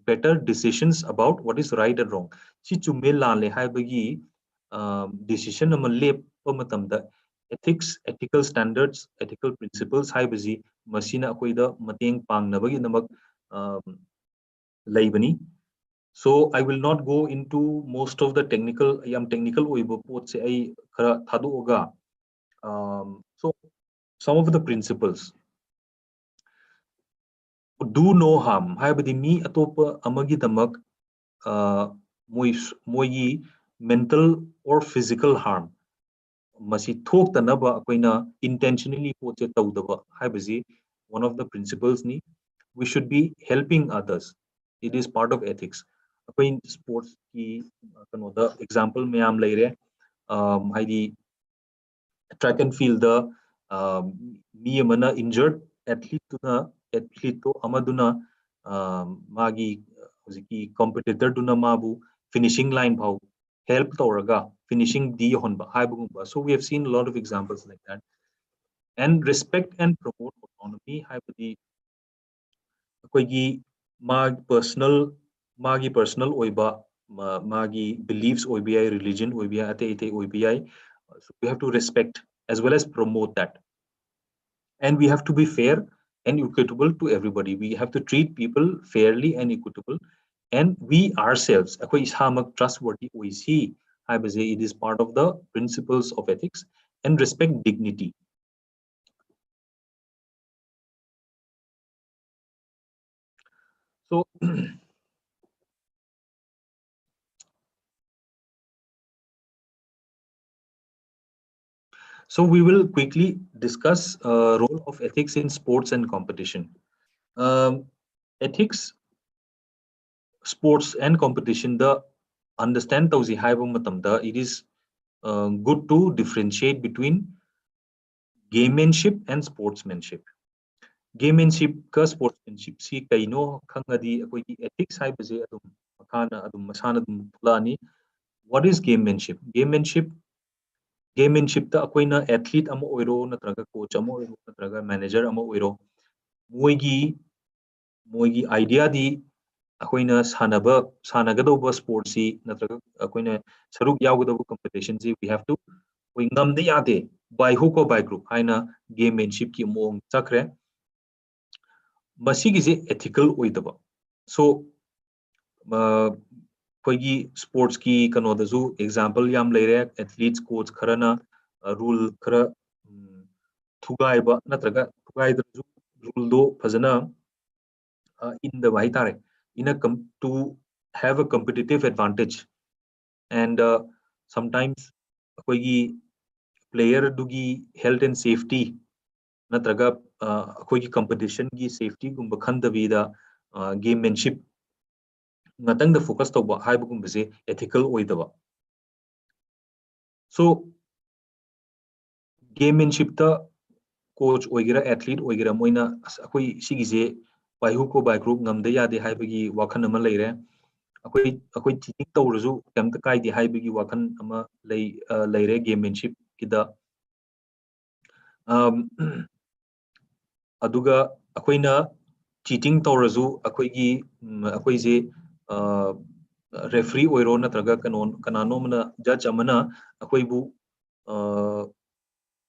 better decisions about what is right and wrong. Si chumme lale haibagi decision ama lepa matamda ethics, ethical standards, ethical principles haibagi masina akoida mateng pangnabagi namak laibani. So I will not go into most of the technical oiba pot se ai khara thadu oga. So some of the principles: do no harm. Haibadi mi atopa amagi damak moyi mental or physical harm masi thok tanaba akoina intentionally poche tawdaba haibasi one of the principles ni. We should be helping others. It is part of ethics. Akoin sports ki the example mayam leire haidi track and field the mi amana injured athlete to amaduna magi hojiki competitor duna mabu finishing line bhau help toraga finishing di honba haibugumba. So we have seen a lot of examples like that. And respect and promote autonomy haibadi akoigi magi personal oiba magi beliefs oibi religion oibi ate oibi. So we have to respect as well as promote that. And we have to be fair and equitable to everybody. We have to treat people fairly and equitable. And we ourselves, akoi ishamak trustworthy oisi haibase, it is part of the principles of ethics. And respect dignity. So so we will quickly discuss role of ethics in sports and competition. Ethics, sports and competition, the understand tausi haiba matamda, it is good to differentiate between gamemanship and sportsmanship. Gamemanship ka sportsmanship si kaino khangadi akoigi ethics haibase adum makana adum masana adum pulani. What is gamemanship? Gamemanship ta akoina athlete ama oiro natraga coach ama oiro natraga manager ama oiro moigi idea di akoina sanagadauba sport si natraga akoina saruk yaugadabu competition si we have to we ngamde yade by hook or by group haina gamemanship ki moong chakre masigi je ethical oidaba. So koigi sports ki kanodazu example yam leire athletes coach kharana rule khara thugaiba natraga thugaidru rule do fazana in the haitare in a to have a competitive advantage. And sometimes koigi player dugi health and safety natraga koigi competition gi safety gumba khandabida gamemanship ngatang the focus tawba haibagum base ethical oidaba. So gamemanship ta coach oigira athlete oigira moina akoi sigise by hook or by group ngamde yade haibagi wakhan ama leire akoi cheating tawrazu kamta kaide haibagi wakhan ama leire gamemanship kida aduga akoina cheating tawrazu akoigi akoise referee oiro natraga kanano mana judge amana akoibu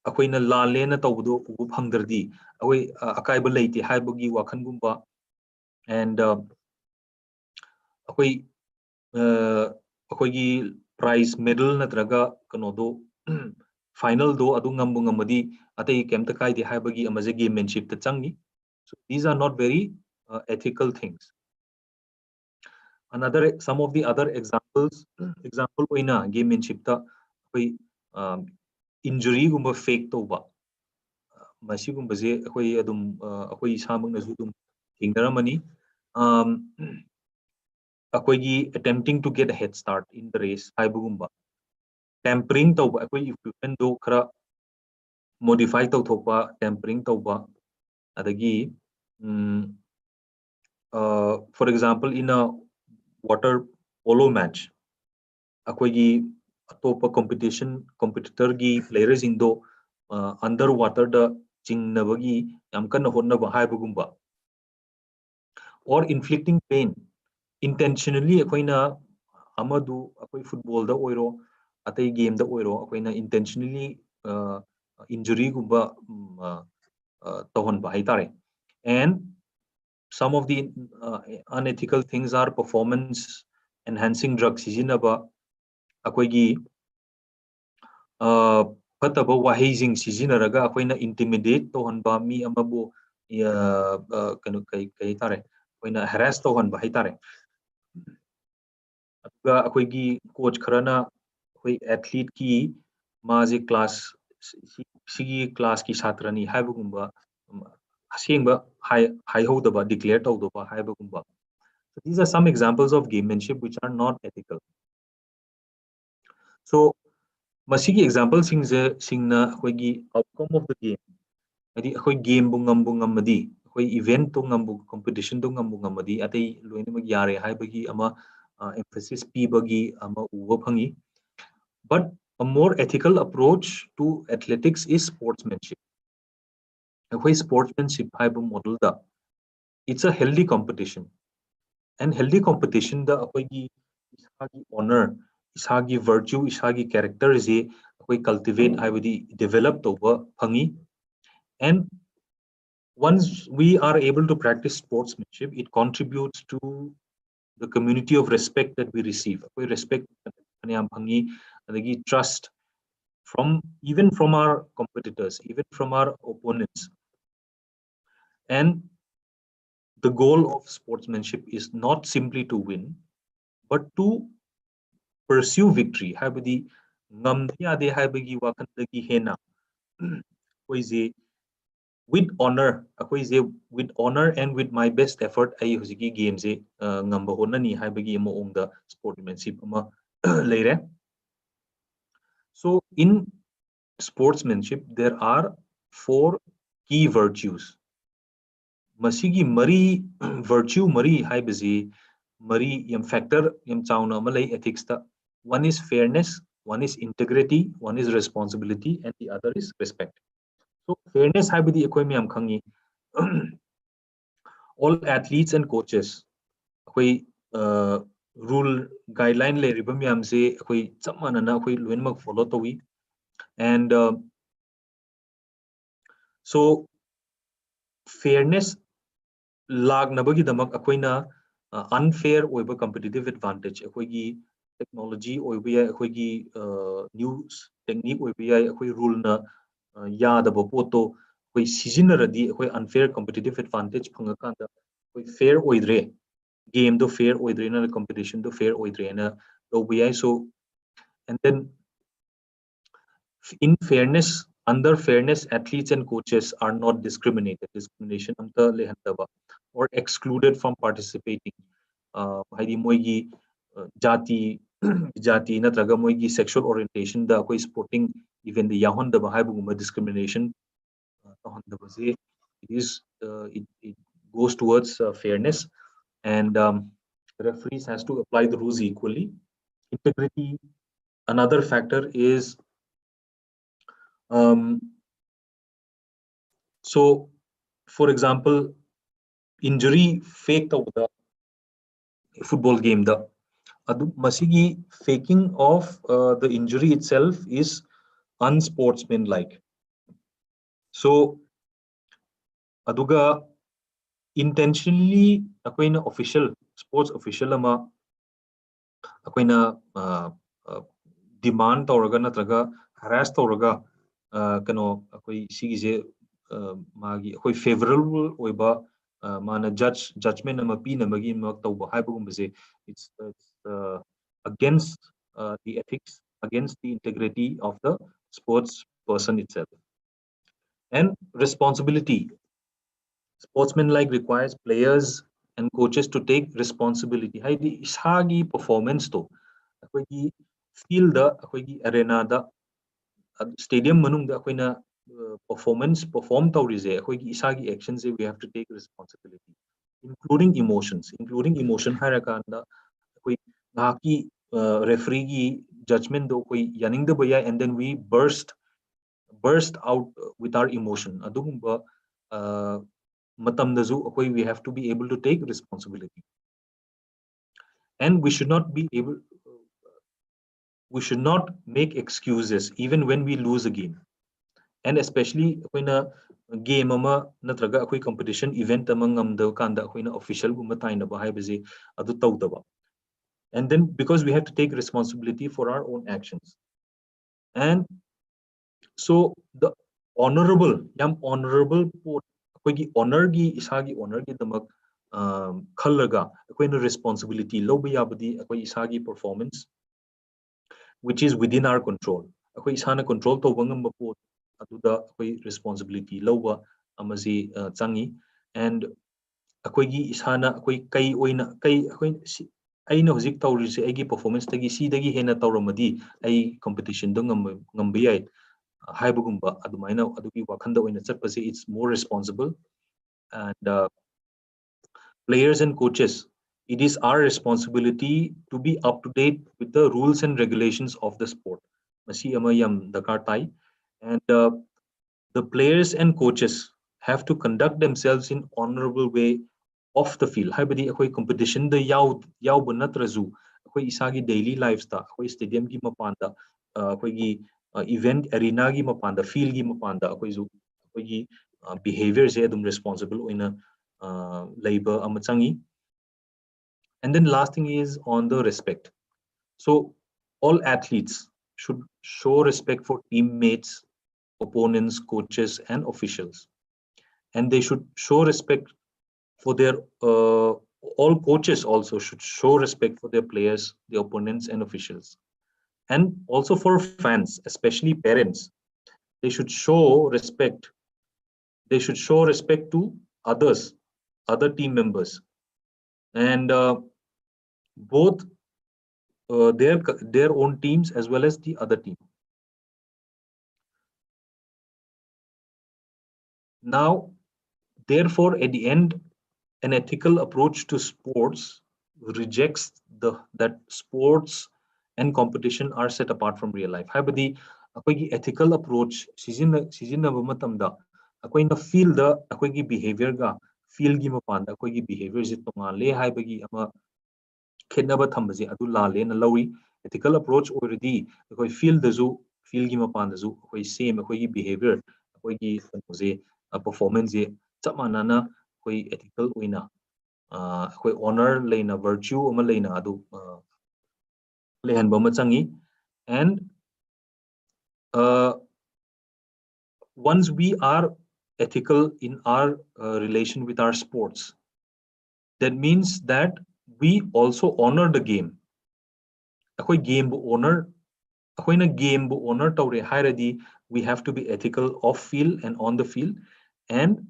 akoina lalena tawdo ubu phangdardi akoi akaiba leite haibagi wakhan gumba. And akoi akoigi prize medal natraga kanodo final do adu ngambu ngamadi atai kemta kaide haibagi amaje gamemanship ta changi. So these are not very ethical things. Some of the other example oina gamemanship ta koi injury gumba fake toba masi gumba je akoi adum akoi samang nasu dum thingdaramani akoigi attempting to get a head start in the race haibugumba tampering toba akoi equipment do khara modify tawthokpa tampering toba adagi for example in a water polo match akoigi atopa competitor gi players indo underwater da chingnabagi yamkana honnaba haibugumba or inflicting pain intentionally akoina amadu akoi football da oiro atai game da oiro akoina intentionally injury gumba tohonba haitare. And some of the unethical things are performance enhancing drugs sizinaba akoigi fataba wahijing sizinaraga akoina intimidate tohonba mi amabu kanu kai tare akoina harass tohonba haitare. aduga akoigi coach kharana akoi athlete ki maje class sigi class ki satrani haibugumba asengba high hodaba declare tawdaba haibugumba. So these are some examples of gamemanship which are not ethical. So masigi example singna akoigi outcome of the game adi akoi game bu ngamadi akoi event to ngambu competition to ngambu ngamadi atai loinama yare haibagi ama emphasis pibagi ama uwa phangi. But a more ethical approach to athletics is sportsmanship. Akoi sportsmanship haiba model da it's a healthy competition, and healthy competition da akoigi isagi honor isagi virtue isagi character je akoi cultivate haibadi develop toba phangi. And once we are able to practice sportsmanship, it contributes to the community of respect that we receive. We respect trust even from our competitors, even from our opponents. And the goal of sportsmanship is not simply to win, but to pursue victory. Habadi ngamdi ade habagi wakandagi hena. Koise with honor, with honor and with my best effort, I hosiki game se ngamba honani habagi mo the sportsmanship ama leire. So in sportsmanship, there are 4 key virtues. Masigi mari virtue mari haibasi mari yam factor yam chauna malay ethics ta. One is fairness, one is integrity, one is responsibility, and the other is respect. So fairness haibadi ekoi miyam khangi. All athletes and coaches ekoi rule guideline le ribam yam se ekoi chap manana ekoi loinmak follow tawi. And so fairness lagnabagi damak akoina unfair oiba competitive advantage akoigi technology oiba ya akoigi news technique oiba ya akoi rule na yadaba poto koi seasonaradi akoi unfair competitive advantage phangakanda koi fair oidre game do fair oidre na competition do fair oidre na obi. So and then in fairness, under fairness, athletes and coaches are not discrimination or excluded from participating. Haidi moigi jati jati natraga moigi sexual orientation da koi sporting event the yahon da bahai discrimination it is it goes towards fairness, and referees has to apply the rules equally. Integrity, another factor is so, for example, injury faked out the football game. The masigi faking of the injury itself is unsportsmanlike. So, aduga intentionally akoina official sports official ama akoina demand tauraga natraga harass tauraga kano akoi sigise magi akoi favorable oiba mana judgment ama pi namagi mak tauba haibagumse it's against the ethics, against the integrity of the sports person itself. And responsibility, sportsmanlike requires players and coaches to take responsibility. Haidi isagi performance to akoi field da akoi arena da stadium manung da akoina performance perform taurise akoigi isagi actions we have to take responsibility, including emotion harakanda akoi ngaki referee gi judgment do koi yaning da baya, and then we burst out with our emotion adugumba matam dazu akoi we have to be able to take responsibility, and we should not make excuses even when we lose a game. And especially when a game ama natraga akoi competition event among the kanda akoina official gumba taina ba haibazi adu tawdaba. And then because we have to take responsibility for our own actions, and so the honorable port akoigi honor gi isagi honor gi damak khallaga akoina responsibility loba yabadi akoi isagi performance which is within our control. Akoi isana control to bangam port aduda akoi responsibility lowa amazi changi, and akoigi isana akoi kai oina kai akoi aina hojik tawrise aigi performance tagi si dagi hena tawramadi ai competition do ngambi yai haibugumba adumaina adugi wakhanda oina chatpase it's more responsible. And players and coaches, it is our responsibility to be up to date with the rules and regulations of the sport. Masi amayam dakar tai, and the players and coaches have to conduct themselves in honorable way off the field. Haibadi akoi competition the yaw natrazu akoi isagi daily lives ta akoi stadium gi mapanda akoi gi event arena gi mapanda field gi mapanda akoi zu akoi gi behavior se adum responsible oina labor amachangi. And then last thing is on the respect. So all athletes should show respect for teammates, opponents, coaches, and officials. And they should show respect for their all coaches also should show respect for their players, the opponents, and officials, and also for fans, especially parents. They should show respect. They should show respect to others, other team members, and both their own teams as well as the other team. Now, therefore, at the end, an ethical approach to sports rejects that sports and competition are set apart from real life. Habadi, akoigi ethical approach sizinaba matamda akoina feel the akoigi behavior ga feel gi mapanda akoigi behavior je tongale haibagi ama khenaba thambase adu lale na lawi. Ethical approach already akoi feel gi mapanda zu akoi same akoigi behavior akoigi kanose performance je chamanana koi ethical oina koi honor leina virtue ama leina adu lehan bama changi. And once we are ethical in our relation with our sports, that means that we also honor the game. Akoi game bu honor akoina game bu honor tawre hairadi, we have to be ethical off field and on the field, and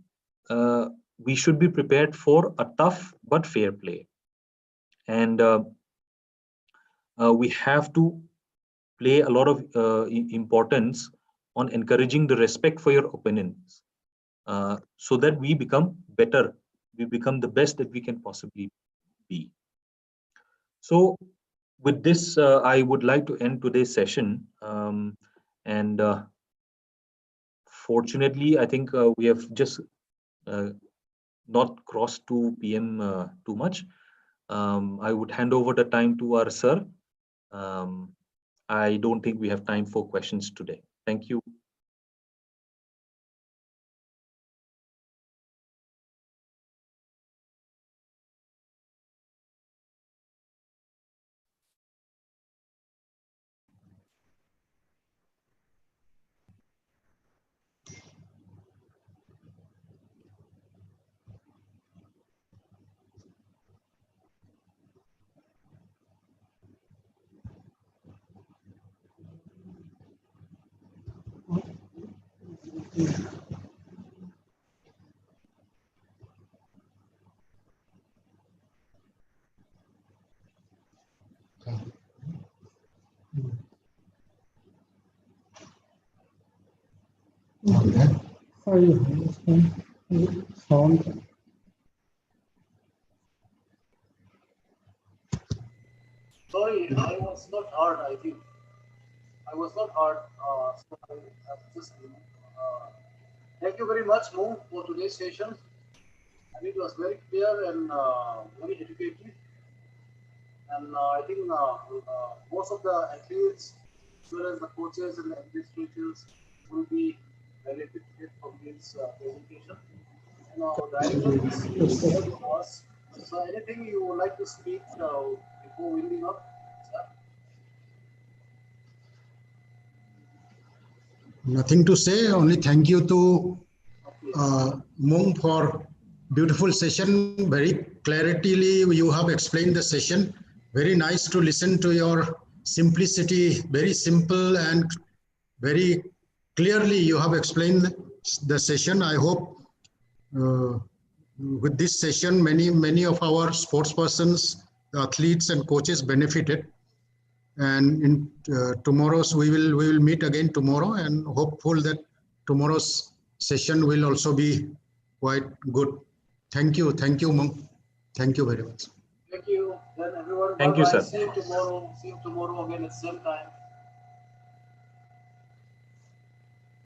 we should be prepared for a tough but fair play. And we have to play a lot of importance on encouraging the respect for your opponents, so that we become better, we become the best that we can possibly be. So with this, I would like to end today's session. And fortunately, I think we have just not crossed 2 p.m. Too much. I would hand over the time to our sir. I don't think we have time for questions today. Thank you. Sound. Sorry, I was not heard, I think. I was not heard, so I just, thank you very much, Mo, for today's session. And it was very clear and very educative. And I think most of the athletes, as well as the coaches and the administrators, will be benefited from this presentation. And director is here with us. So anything you would like to speak before winding up? Nothing to say, only thank you to Mung for beautiful session. Very clarity you have explained the session. Very nice to listen to your simplicity, very simple and very clearly you have explained the session. I hope with this session, many of our sports persons, athletes and coaches benefited. And in tomorrow's we will meet again tomorrow, and hopeful that tomorrow's session will also be quite good. Thank you, Mung. Thank you very much. Thank you. Then everyone. Thank you, sir. See you tomorrow. See you tomorrow again at the same time.